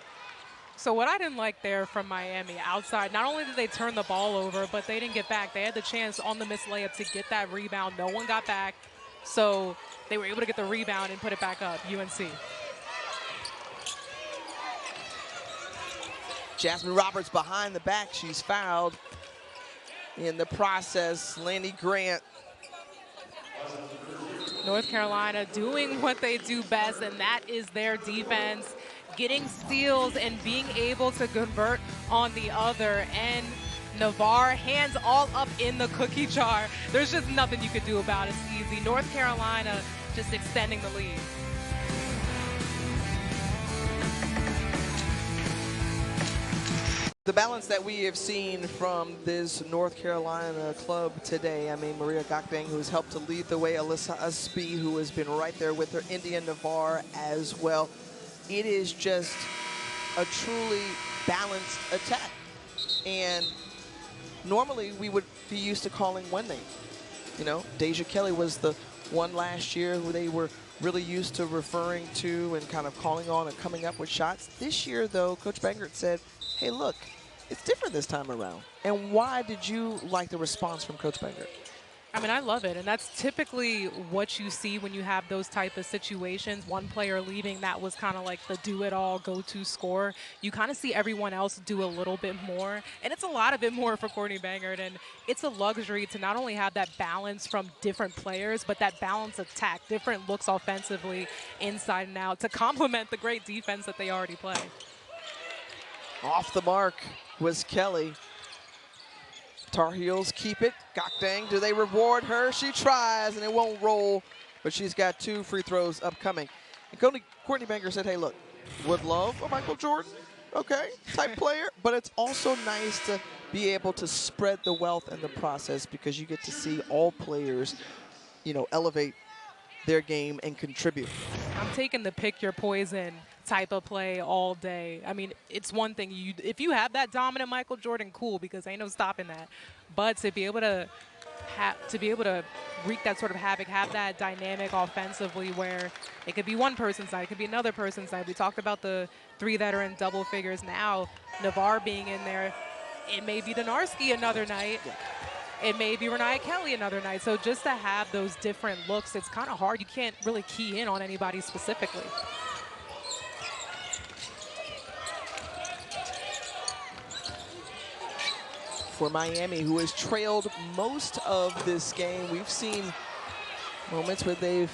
So what I didn't like there from Miami outside, not only did they turn the ball over, but they didn't get back. They had the chance on the missed layup to get that rebound. No one got back. So they were able to get the rebound and put it back up, UNC. Jasmine Roberts behind the back. She's fouled in the process. Landy Grant. North Carolina doing what they do best, and that is their defense. Getting steals and being able to convert on the other. And Navarre, hands all up in the cookie jar. There's just nothing you could do about it. It's easy. North Carolina just extending the lead. The balance that we have seen from this North Carolina club today, I mean, Maria Gakdeng, who's helped to lead the way, Allysa Ustby, who has been right there with her, India Navarre as well. It is just a truly balanced attack. And normally we would be used to calling one name. You know, Deja Kelly was the one last year who they were really used to referring to and kind of calling on and coming up with shots. This year, though, Coach Bangert said, hey, look, it's different this time around. And why did you like the response from Coach Bangert? I mean, I love it, and that's typically what you see when you have those type of situations. One player leaving, that was kind of like the do-it-all, go-to score. You kind of see everyone else do a little bit more, and it's a lot of it more for Courtney Bangert, and it's a luxury to not only have that balance from different players, but that balance attack, different looks offensively, inside and out, to complement the great defense that they already play. Off the mark was Kelly. Tar Heels keep it. Gakdeng, do they reward her? She tries, and it won't roll, but she's got 2 free throws upcoming. And Courtney Bangert said, hey, look, would love a Michael Jordan, okay, type player, but it's also nice to be able to spread the wealth in the process because you get to see all players, you know, elevate their game and contribute. I'm taking the pick your poison type of play all day. I mean, it's one thing, if you have that dominant Michael Jordan, cool, because ain't no stopping that. But to be able to wreak that sort of havoc, have that dynamic offensively where it could be one person's side, it could be another person's side. We talked about the 3 that are in double figures. Now, Navarre being in there, it may be Donarski another night. Yeah. It may be Renaya Kelly another night. So just to have those different looks, it's kind of hard. You can't really key in on anybody specifically. For Miami, who has trailed most of this game, we've seen moments where they've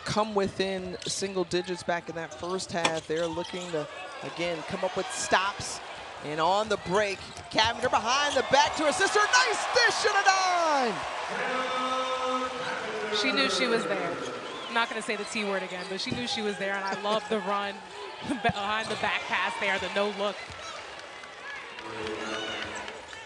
come within single digits back in that first half. They're looking to, again, come up with stops. And on the break, Cavender behind the back to her sister. Nice dish and a dime! She knew she was there. I'm not going to say the T word again, but she knew she was there, and I love the run behind the back pass there, the no look.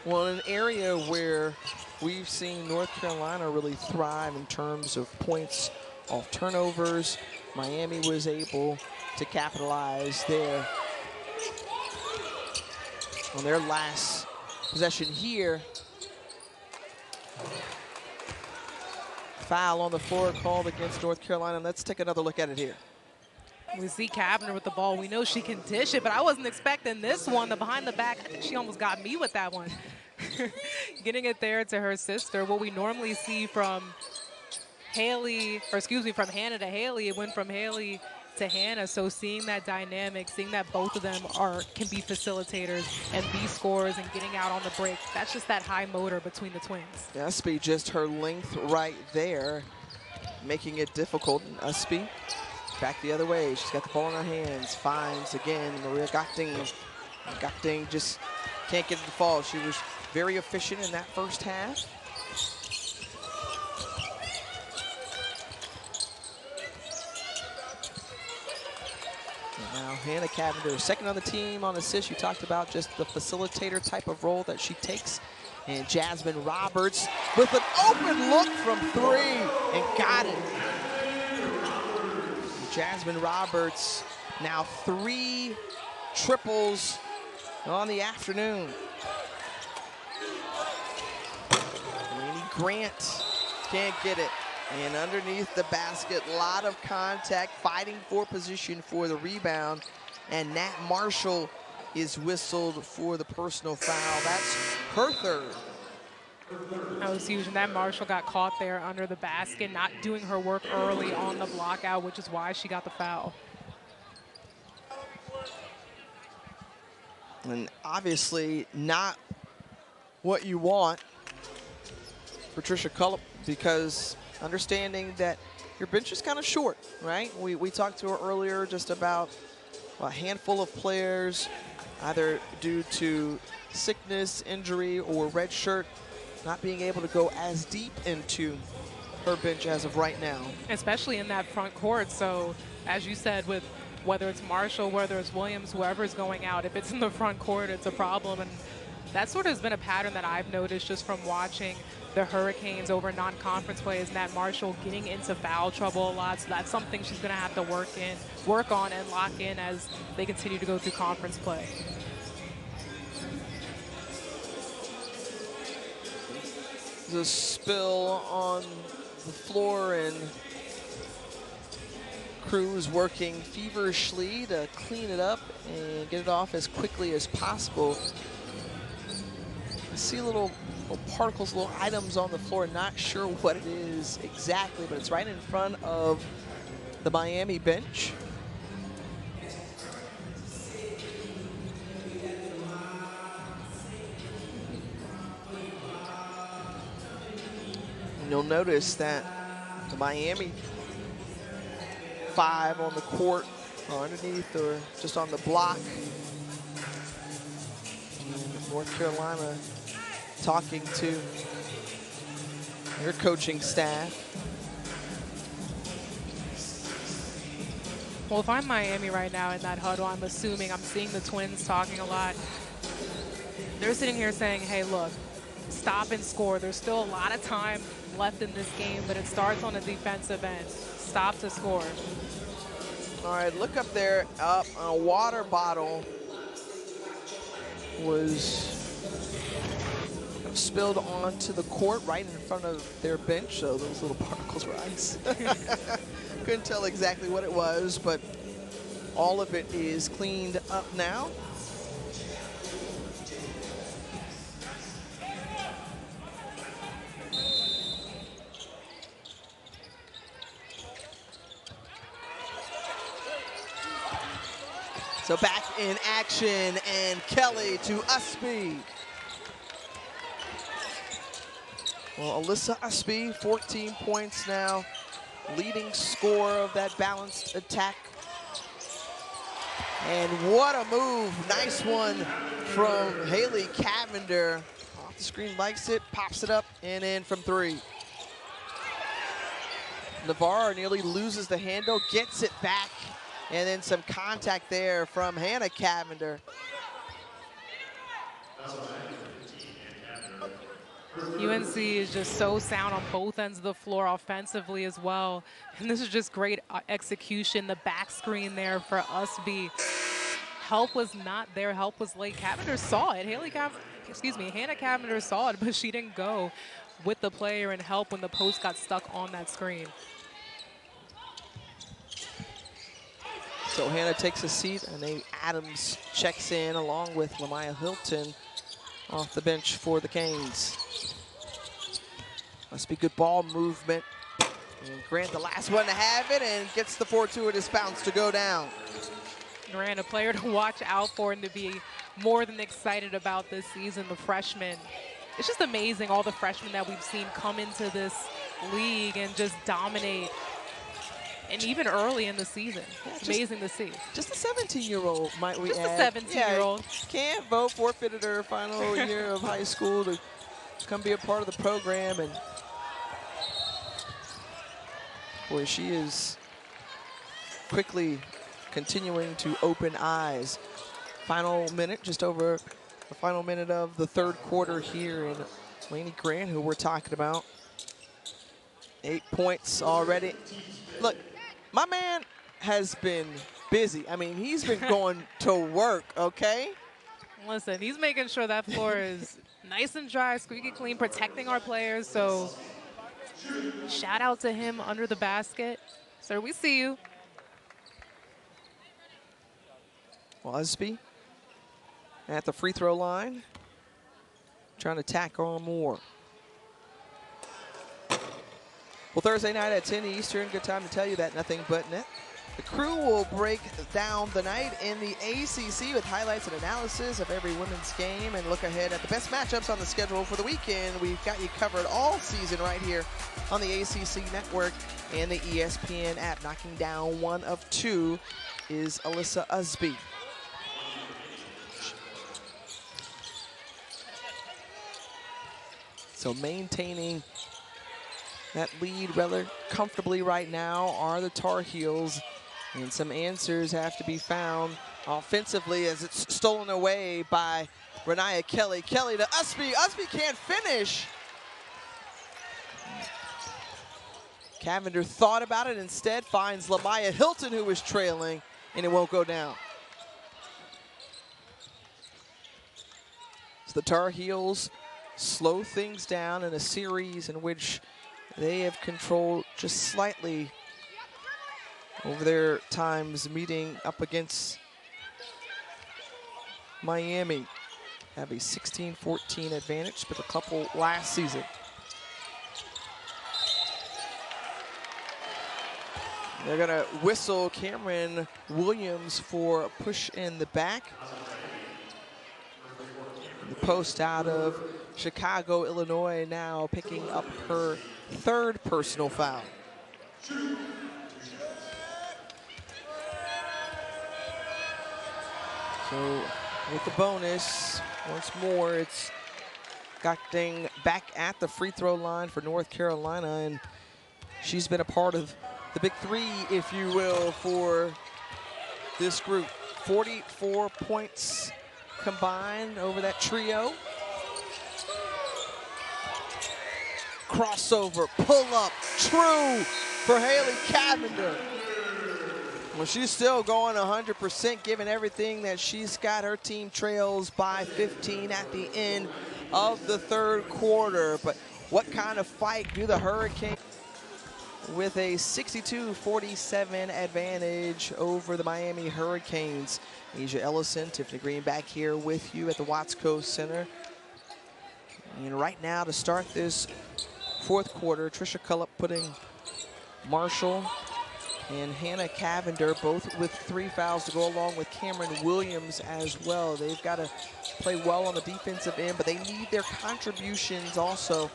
Well, in an area where we've seen North Carolina really thrive in terms of points off turnovers, Miami was able to capitalize there on their last possession here. Foul on the floor called against North Carolina. Let's take another look at it here. We see Cavender with the ball. We know she can dish it, but I wasn't expecting this one, the behind the back. I think she almost got me with that one. Getting it there to her sister. What we normally see from Haley, or excuse me, from Hannah to Haley, it went from Haley to Hannah. So seeing that dynamic, seeing that both of them can be facilitators and be scorers and getting out on the break, that's just that high motor between the twins. Ustby, just her length right there, making it difficult. And Ustby back the other way. She's got the ball in her hands. Finds again Maria Gakdeng. Gakdeng just can't get it to fall. She was very efficient in that first half. And now Hannah Cavender, second on the team on assists. You talked about just the facilitator type of role that she takes. And Jasmine Roberts with an open look from 3 and got it. Jasmine Roberts now 3 triples on the afternoon. Lainey Grant can't get it. And underneath the basket, a lot of contact, fighting for position for the rebound. And Nat Marshall is whistled for the personal foul. That's her 3rd. That was huge, and that Marshall got caught there under the basket, not doing her work early on the block out, which is why she got the foul. And obviously not what you want for Tricia Cullop, because understanding that your bench is kind of short, right? We talked to her earlier just about a handful of players, either due to sickness, injury, or red shirt, not being able to go as deep into her bench as of right now. Especially in that front court. So, as you said, with whether it's Marshall, whether it's Williams, whoever's going out, if it's in the front court, it's a problem. And that sort of has been a pattern that I've noticed just from watching the Hurricanes over non-conference play, is Nat Marshall getting into foul trouble a lot. So that's something she's going to have to work on and lock in as they continue to go through conference play. The spill on the floor, and crews working feverishly to clean it up and get it off as quickly as possible. I see little particles, little items on the floor. Not sure what it is exactly, but it's right in front of the Miami bench. And you'll notice that the Miami 5 on the court, or underneath, or just on the block. And North Carolina talking to their coaching staff. Well, if I'm Miami right now in that huddle, I'm seeing the Twins talking a lot. They're sitting here saying, hey, look, stop and score. There's still a lot of time left in this game, but it starts on the defensive end. Stop to score. All right, look up there. Up a water bottle was spilled onto the court right in front of their bench, so those little particles were ice. Couldn't tell exactly what it was, but all of it is cleaned up now. So back in action, and Kelly to Ustby. Well, Allysa Ustby, 14 points now, leading scorer of that balanced attack. And what a move. Nice one from Haley Cavender. Off the screen, likes it, pops it up, and in from 3. Navarro nearly loses the handle, gets it back, and then some contact there from Hannah Cavender. UNC is just so sound on both ends of the floor offensively as well. And this is just great execution. The back screen there for Ustby. Help was not there. Help was late. Cavender saw it. Hannah Cavender saw it, but she didn't go with the player and help when the post got stuck on that screen. So Hannah takes a seat, and Adams checks in along with Lamaya Hilton off the bench for the Canes. Must be good ball movement. And Grant, the last one to have it, and gets the fortuitous bounce to go down. Grant, a player to watch out for and to be more than excited about this season, the freshman. It's just amazing, all the freshmen that we've seen come into this league and just dominate. And even early in the season. It's amazing to see. Just a 17-year-old, might we add. Just a 17-year-old. Can't vote, forfeited her final year of high school to come be a part of the program. And boy, she is quickly continuing to open eyes. Final minute, just over the final minute of the third quarter here in Lainey Grant, who we're talking about. 8 points already. Look, my man has been busy. I mean, he's been going to work, okay? Listen, he's making sure that floor is nice and dry, squeaky clean, protecting our players. So shout out to him under the basket. Sir, we see you. Well, Ustby at the free throw line, trying to tack on more. Well, Thursday night at 10 Eastern, good time to tell you that nothing but net. The crew will break down the night in the ACC with highlights and analysis of every women's game and look ahead at the best matchups on the schedule for the weekend. We've got you covered all season right here on the ACC network and the ESPN app. Knocking down one of 2 is Allysa Ustby. So maintaining that lead rather comfortably right now are the Tar Heels And some answers have to be found offensively as it's stolen away by Renaya Kelly. Kelly to Ustby. Ustby can't finish. Cavender thought about it, instead finds Lamaya Hilton, who was trailing, and it won't go down. So the Tar Heels slow things down in a series in which they have controlled just slightly over their times meeting up against Miami. Have a 16-14 advantage, but a couple last season. They're gonna whistle Cameron Williams for a push in the back. The post out of Chicago, Illinois, now picking up her 3rd personal foul. So with the bonus, once more, it's Gakdeng back at the free throw line for North Carolina, and she's been a part of the big three, if you will, for this group. 44 points combined over that trio. Crossover, pull up, true for Haley Cavender. Well, she's still going 100%, giving everything that she's got. Her team trails by 15 at the end of the 3rd quarter. But what kind of fight do the Hurricanes with a 62-47 advantage over the Miami Hurricanes? Asia Ellison, Tiffany Green back here with you at the Watsco Center. And right now to start this 4th quarter, Trisha Cullop putting Marshall and Hannah Cavender both with 3 fouls to go along with Cameron Williams as well. They've got to play well on the defensive end, but they need their contributions also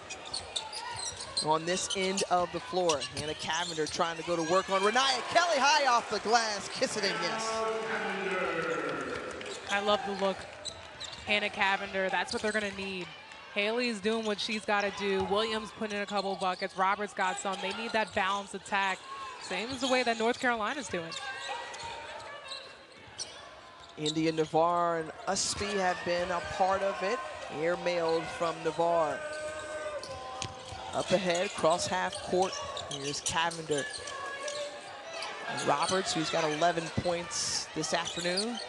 on this end of the floor. Hannah Cavender trying to go to work on Renaya Kelly, high off the glass, kiss it in, yes. I love the look. Hannah Cavender, that's what they're gonna need. Haley's doing what she's gotta do. Williams putting in a couple buckets. Roberts got some. They need that balanced attack. Same as the way that North Carolina's doing. India Navarre and Ustby have been a part of it. Airmailed from Navarre. Up ahead, cross half court. Here's Cavender. And Roberts, who's got 11 points this afternoon.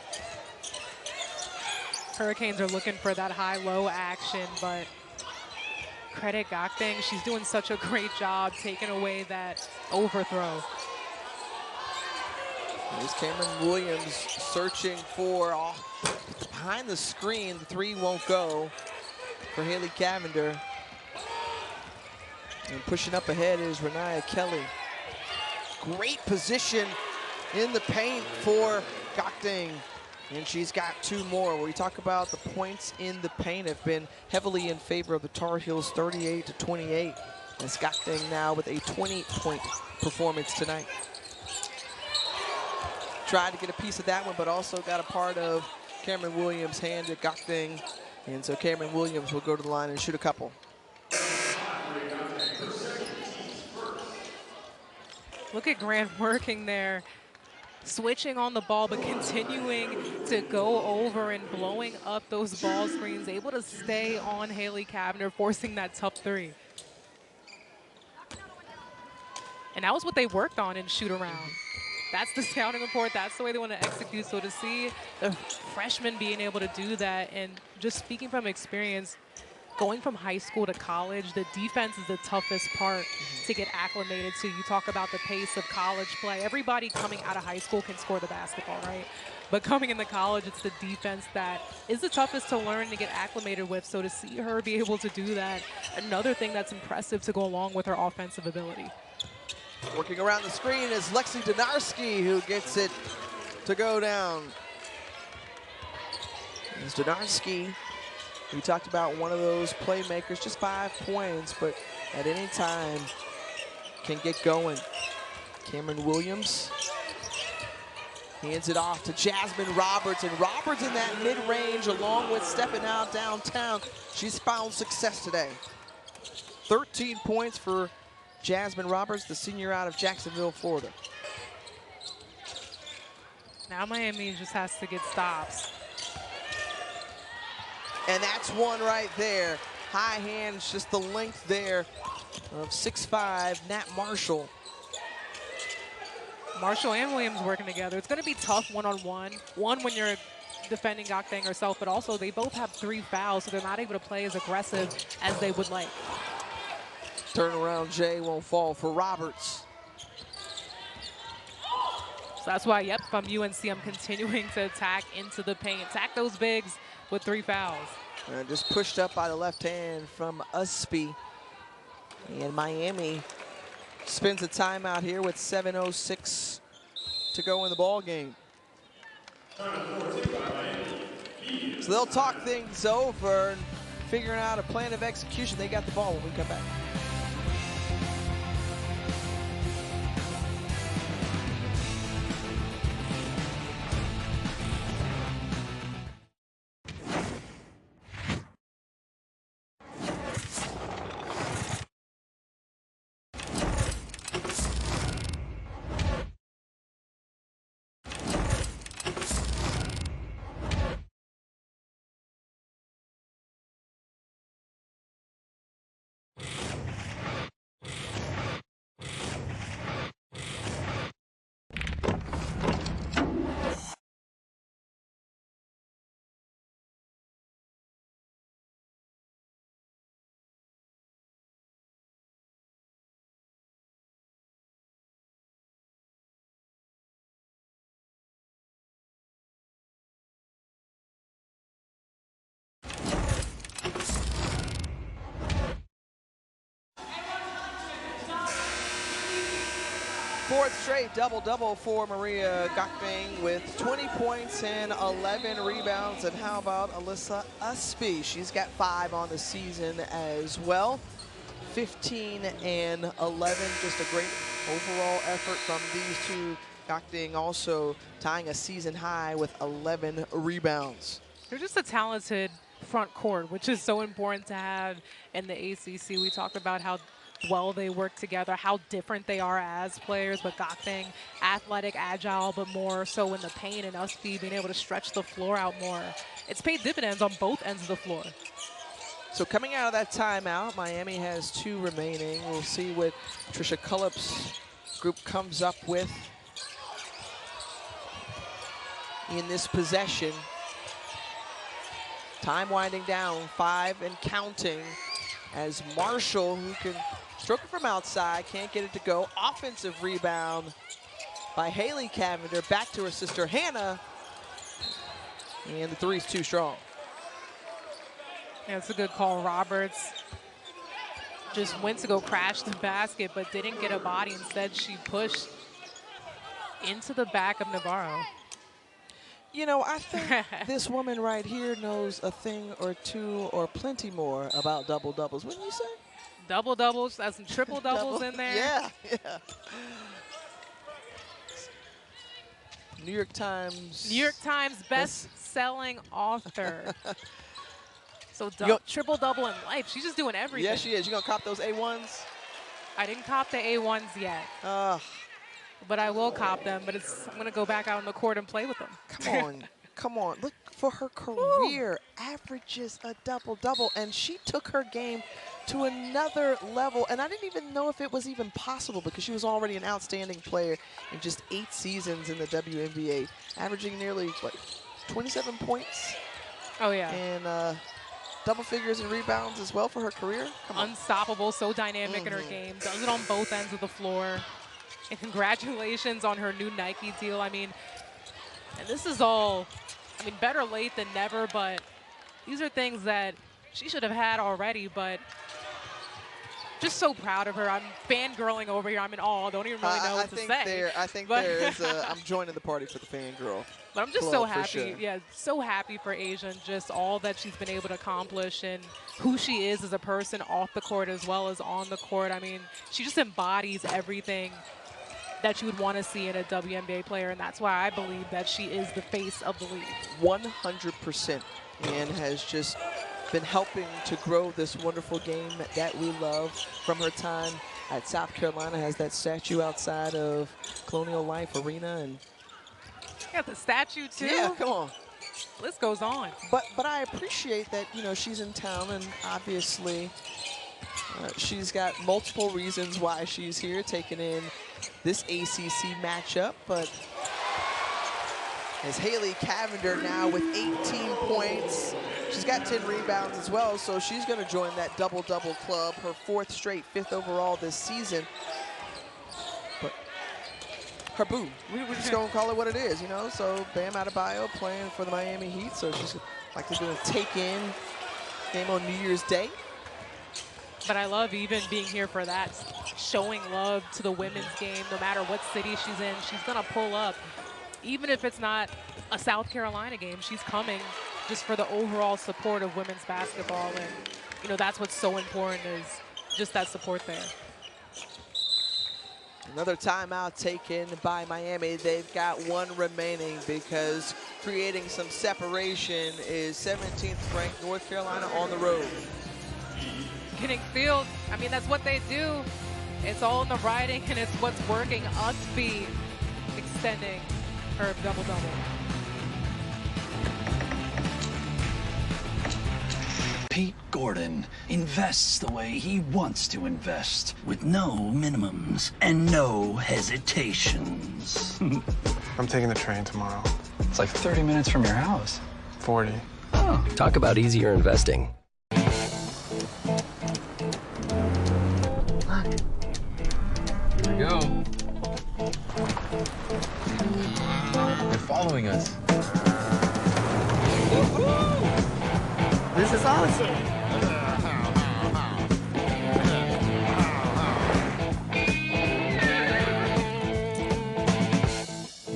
Hurricanes are looking for that high-low action, but credit Gakdeng. She's doing such a great job taking away that overthrow. Here's Cameron Williams searching for behind the screen. The 3 won't go for Haley Cavender. And pushing up ahead is Renaya Kelly. Great position in the paint for Gakdeng. And she's got 2 more. When we talk about the points in the paint have been heavily in favor of the Tar Heels, 38-28. And Gakdeng now with a 20-point performance tonight. Tried to get a piece of that one, but also got a part of Cameron Williams' hand at Gakdeng. And so Cameron Williams will go to the line and shoot a couple. Look at Grant working there, switching on the ball, but continuing to go over and blowing up those ball screens, able to stay on Haley Cavender, forcing that tough 3. And that was what they worked on in shoot around. That's the scouting report. That's the way they want to execute. So to see the freshmen being able to do that, and just speaking from experience, going from high school to college, the defense is the toughest part to get acclimated to. You talk about the pace of college play. Everybody coming out of high school can score the basketball, right? But coming into college, it's the defense that is the toughest to learn to get acclimated with. So to see her be able to do that, another thing that's impressive to go along with her offensive ability. Working around the screen is Lexi Donarski, who gets it to go down. It's Donarski. We talked about one of those playmakers, just 5 points, but at any time can get going. Cameron Williams hands it off to Jasmine Roberts, and Roberts in that mid-range along with stepping out downtown. She's found success today. 13 points for Jasmine Roberts, the senior out of Jacksonville, Florida. Now Miami just has to get stops. And that's one right there. High hands, just the length there of 6'5", Nat Marshall. Marshall and Williams working together. It's going to be tough one-on-one. One, when you're defending Gakdeng herself, but also they both have 3 fouls, so they're not able to play as aggressive as they would like. Turnaround J won't fall for Roberts. So that's why, yep, if I'm UNC, I'm continuing to attack into the paint. Attack those bigs with 3 fouls. And just pushed up by the left hand from Ustby. And Miami spends a timeout here with 7:06 to go in the ball game. So they'll talk things over and figuring out a plan of execution. They got the ball when we come back. Fourth straight double-double for Maria Gakdeng with 20 points and 11 rebounds. And how about Allysa Ustby? She's got 5 on the season as well. 15 and 11, just a great overall effort from these two. Gakdeng also tying a season high with 11 rebounds. They're just a talented front court, which is so important to have in the ACC. We talked about how well they work together, how different they are as players, but Gakdeng, athletic, agile, but more so in the paint, and Ustby being able to stretch the floor out more. It's paid dividends on both ends of the floor. So coming out of that timeout, Miami has 2 remaining. We'll see what Trisha Cullip's group comes up with in this possession. Time winding down, 5 and counting, as Marshall, who can stroke it from outside, can't get it to go. Offensive rebound by Haley Cavender, back to her sister Hannah, and the three's too strong. Yeah, it's a good call. Roberts just went to go crash the basket, but didn't get a body. Instead, she pushed into the back of Navarro. You know, I think this woman right here knows a thing or two or plenty more about double-doubles. Wouldn't you say? Double-doubles, that's some triple-doubles in there. Yeah, yeah. New York Times best-selling author. So triple-double in life. She's just doing everything. Yeah, she is. You gonna cop those A1s? I didn't cop the A1s yet. But I will cop them, but I'm going to go back out on the court and play with them. Come on. Come on. Look, for her career, averages a double-double, and she took her game to another level. And I didn't even know if it was even possible because she was already an outstanding player in just 8 seasons in the WNBA, averaging nearly, what, 27 points? Oh, yeah. And double figures in rebounds as well for her career. Come on. Unstoppable, so dynamic in her game. Does it on both ends of the floor. And congratulations on her new Nike deal. I mean, and this is all, I mean, better late than never, but these are things that she should have had already, but just so proud of her. I'm fangirling over here. I'm in awe. I don't even really know what to say. I think there is I'm joining the party for the fangirl. But I'm just so happy. Sure. Yeah, so happy for Asia and just all that she's been able to accomplish and who she is as a person off the court as well as on the court. I mean, she just embodies everything that you would want to see in a WNBA player, and that's why I believe that she is the face of the league. 100%, and has just been helping to grow this wonderful game that we love from her time at South Carolina. Has that statue outside of Colonial Life Arena, and Got the statue too. Yeah, come on. List goes on. But I appreciate that, you know, she's in town, and obviously she's got multiple reasons why she's here, taking in this ACC matchup. But as Haley Cavender now with 18 points, she's got 10 rebounds as well, so she's going to join that double-double club, her 4th straight, 5th overall this season. But her boo, we're just going to call it what it is, you know? So Bam Adebayo playing for the Miami Heat, so she's likely going to take in game on New Year's Day. But I love even being here for that, showing love to the women's game. No matter what city she's in, she's going to pull up. Even if it's not a South Carolina game, she's coming just for the overall support of women's basketball. And, you know, that's what's so important, is just that support there. Another timeout taken by Miami. They've got one remaining because creating some separation is 17th ranked North Carolina on the road. Getting field, I mean, that's what they do. It's all in the writing, and it's what's working. Ustby extending her double-double. Pete Gordon invests the way he wants to invest, with no minimums and no hesitations. I'm taking the train tomorrow. It's like 30 minutes from your house. 40. Oh, talk about easier investing. Here we go. They're following us. This is awesome.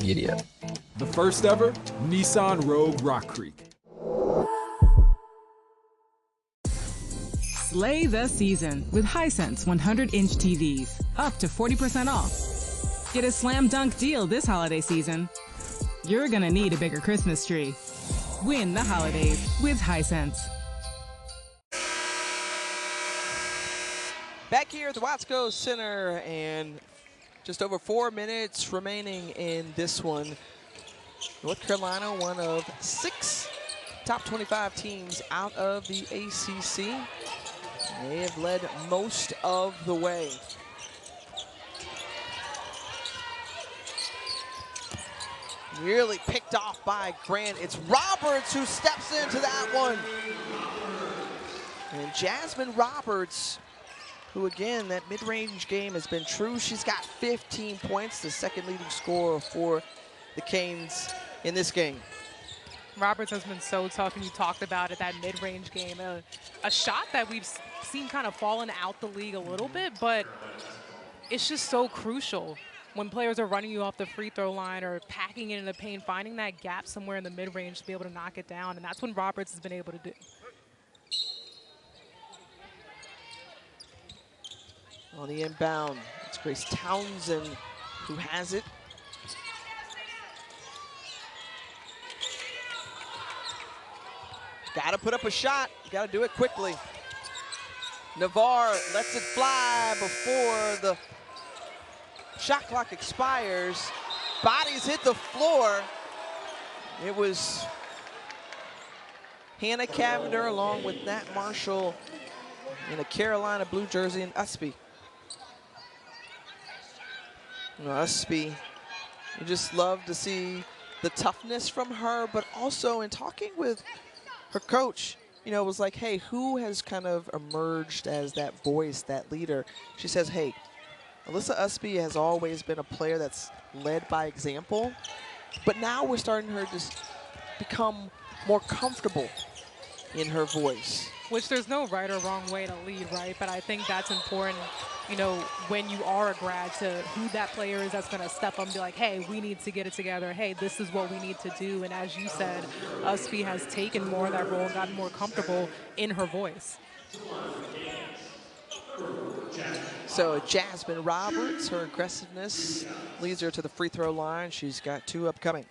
Media. The first ever Nissan Rogue Rock Creek. Slay the season with Hisense 100-inch TVs, up to 40% off. Get a slam dunk deal this holiday season. You're gonna need a bigger Christmas tree. Win the holidays with Hisense. Back here at the Watsco Center, and just over 4 minutes remaining in this one. North Carolina, one of 6 top 25 teams out of the ACC. They have led most of the way. Nearly picked off by Grant. It's Roberts who steps into that one. And Jasmine Roberts, who again, that mid-range game has been true. She's got 15 points, the second leading scorer for the Canes in this game. Roberts has been so tough, and you talked about it, that mid-range game. A shot that we've seen kind of fallen out the league a little bit, but it's just so crucial when players are running you off the free throw line or packing it in the paint, finding that gap somewhere in the mid-range to be able to knock it down, and that's when Roberts has been able to do. On the inbound, it's Grace Townsend who has it. Gotta put up a shot, gotta do it quickly. Navarre lets it fly before the shot clock expires. Bodies hit the floor. It was Hannah Cavender along with Nat Marshall in a Carolina blue jersey, and Ustby. You know, Ustby, you just love to see the toughness from her, but also in talking with her coach, you know, it was like, hey, who has kind of emerged as that voice, that leader? She says, hey, Allysa Ustby has always been a player that's led by example, but now we're starting her to become more comfortable in her voice. Which there's no right or wrong way to lead, right? But I think that's important, you know, when you are a grad, to who that player is that's going to step up and be like, hey, we need to get it together. Hey, this is what we need to do. And as you said, Ustby has taken more of that role and gotten more comfortable in her voice. So Jasmine Roberts, her aggressiveness leads her to the free throw line. She's got 2 upcoming.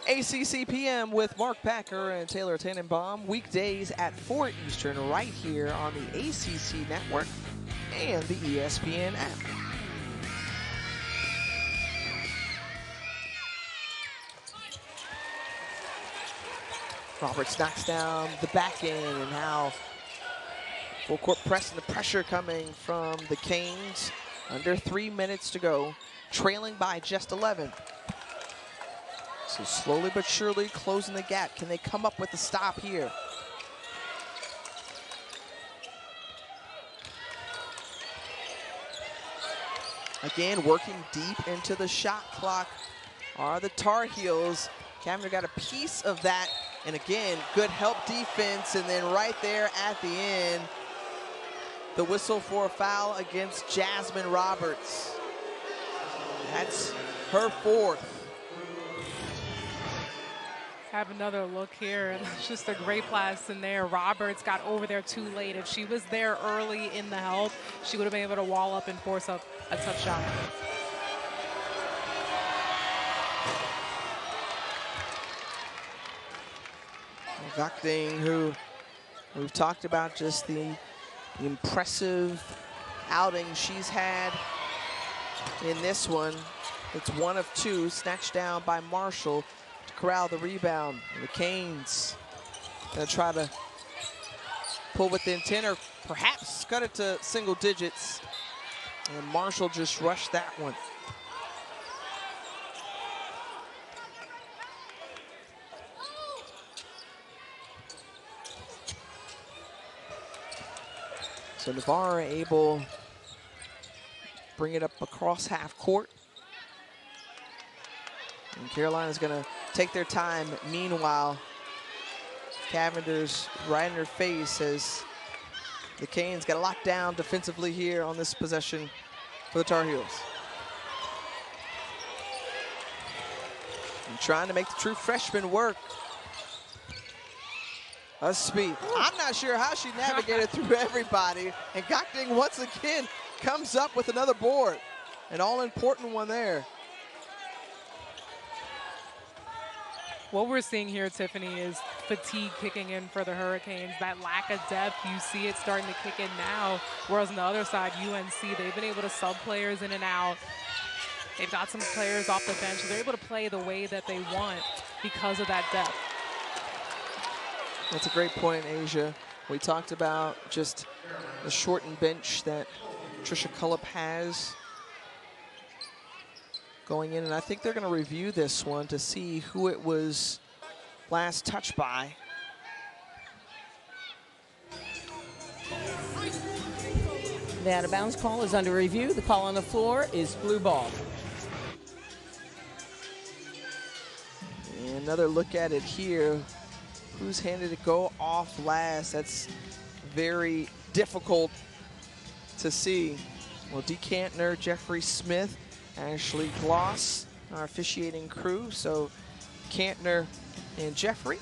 ACC PM with Mark Packer and Taylor Tannenbaum, weekdays at 4 Eastern, right here on the ACC Network and the ESPN app. Roberts knocks down the back end, and now full court press and the pressure coming from the Canes. Under 3 minutes to go, trailing by just 11. So slowly but surely closing the gap. Can they come up with a stop here? Again, working deep into the shot clock are the Tar Heels. Cameron got a piece of that. And again, good help defense. And then right there at the end, the whistle for a foul against Jasmine Roberts. That's her fourth. Have another look here, and it's just a great pass in there. Roberts got over there too late. If she was there early in the help, she would have been able to wall up and force up a tough shot. Gakding, who we've talked about, just the impressive outing she's had in this one. It's one of two, snatched down by Marshall to corral the rebound. And the Canes gonna try to pull with the intent, or perhaps cut it to single digits. And Marshall just rushed that one. So Navarre able to bring it up across half court. And Carolina's gonna take their time. Meanwhile, Cavender's right in her face as the Canes got locked down defensively here on this possession for the Tar Heels. And trying to make the true freshman work. Ustby, I'm not sure how she navigated through everybody. And Gakding once again comes up with another board. An all-important one there. What we're seeing here, Tiffany, is fatigue kicking in for the Hurricanes. That lack of depth, you see it starting to kick in now. Whereas on the other side, UNC, they've been able to sub players in and out. They've got some players off the bench. They're able to play the way that they want because of that depth. That's a great point, Asia. We talked about just the shortened bench that Trisha Cullip has going in, and I think they're going to review this one to see who it was last touched by. The out of bounds call is under review. The call on the floor is blue ball. And another look at it here. Who's handed it go off last? That's very difficult to see. Well, Dee Kantner, Jeffrey Smith, Ashley Gloss, our officiating crew. So Kantner and Jeffrey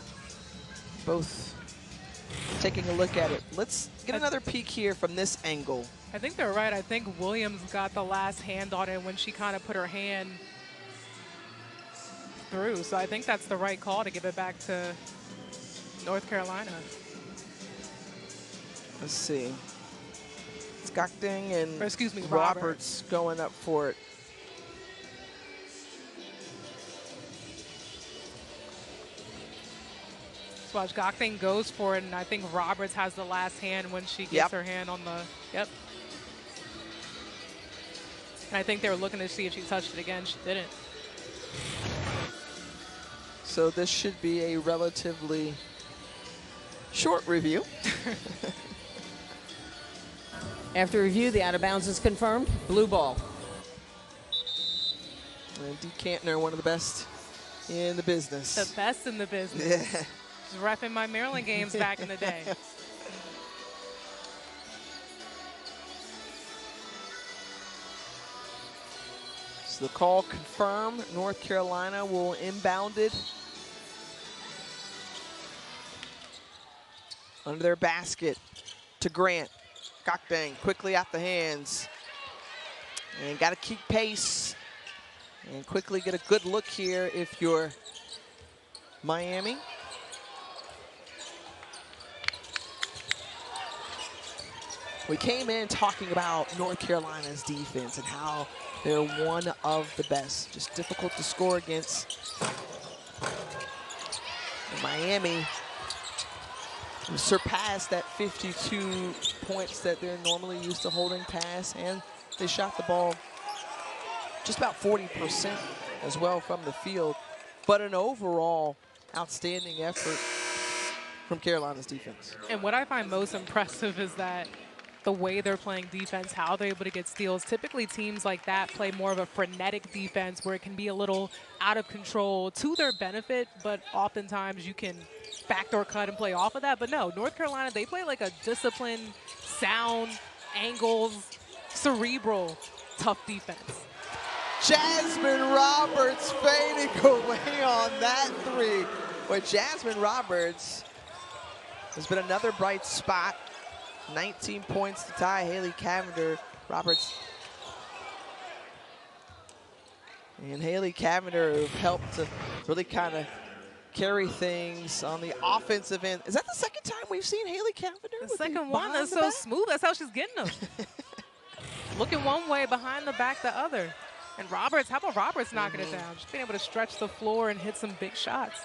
both taking a look at it. Let's get another peek here from this angle. I think they're right. I think Williams got the last hand on it when she kind of put her hand through. So I think that's the right call to give it back to North Carolina. Let's see. It's Gakding and Roberts going up for it. So watch, Gakding goes for it, and I think Roberts has the last hand when she gets her hand on the, And I think they were looking to see if she touched it again. She didn't. So this should be a relatively short review. After review, the out of bounds is confirmed. Blue ball. And Dee Kantner, one of the best in the business. The best in the business. Yeah. Just repping my Maryland games back in the day. So the call confirmed. North Carolina will inbound it under their basket to Grant. Gakding quickly out the hands. And got to keep pace and quickly get a good look here if you're Miami. We came in talking about North Carolina's defense and how they're one of the best. Just difficult to score against. And Miami surpassed that 52 points that they're normally used to holding pass, and they shot the ball just about 40% as well from the field. But an overall outstanding effort from Carolina's defense. And what I find most impressive is that the way they're playing defense, how they're able to get steals. Typically teams like that play more of a frenetic defense where it can be a little out of control to their benefit, but oftentimes you can backdoor cut and play off of that. But no, North Carolina, they play like a disciplined, sound, angles, cerebral, tough defense. Jasmine Roberts fading away on that three. But Jasmine Roberts has been another bright spot. 19 points to tie Haley Cavender. Roberts and Haley Cavender have helped to really kind of carry things on the offensive end. Is that the second time we've seen Haley Cavender? The second one, that's so smooth. That's how she's getting them. Looking one way, behind the back the other. And Roberts, how about Roberts knocking it down? She's been able to stretch the floor and hit some big shots.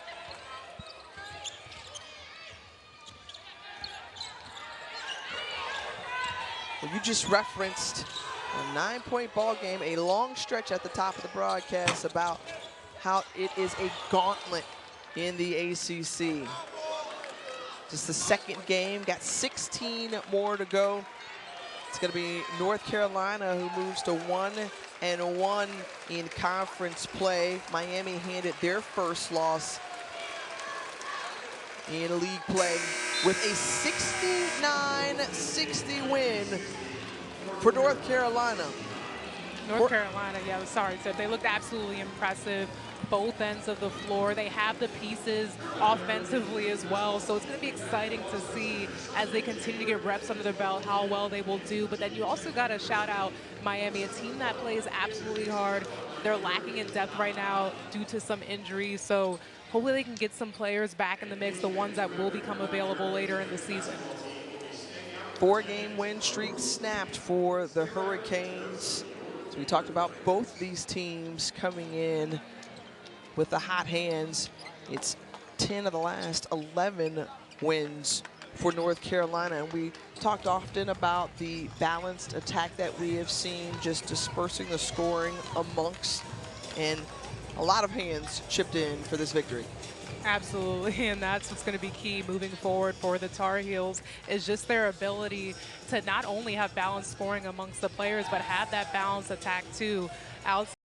Well, you just referenced a 9-point ball game, a long stretch at the top of the broadcast about how it is a gauntlet in the ACC. Just the second game, got 16 more to go. It's going to be North Carolina who moves to 1-1 in conference play. Miami handed their first loss in league play with a 69-60 win for North Carolina. North Carolina, yeah, sorry, Tiff. They looked absolutely impressive. Both ends of the floor. They have the pieces offensively as well. So it's going to be exciting to see as they continue to get reps under their belt how well they will do. But then you also got to shout out Miami, a team that plays absolutely hard. They're lacking in depth right now due to some injuries. So hopefully they can get some players back in the mix, the ones that will become available later in the season. 4-game win streak snapped for the Hurricanes. So we talked about both these teams coming in with the hot hands. It's 10 of the last 11 wins for North Carolina. And we talked often about the balanced attack that we have seen, just dispersing the scoring amongst, and a lot of hands chipped in for this victory. Absolutely, and that's what's going to be key moving forward for the Tar Heels, is just their ability to not only have balanced scoring amongst the players, but have that balanced attack too.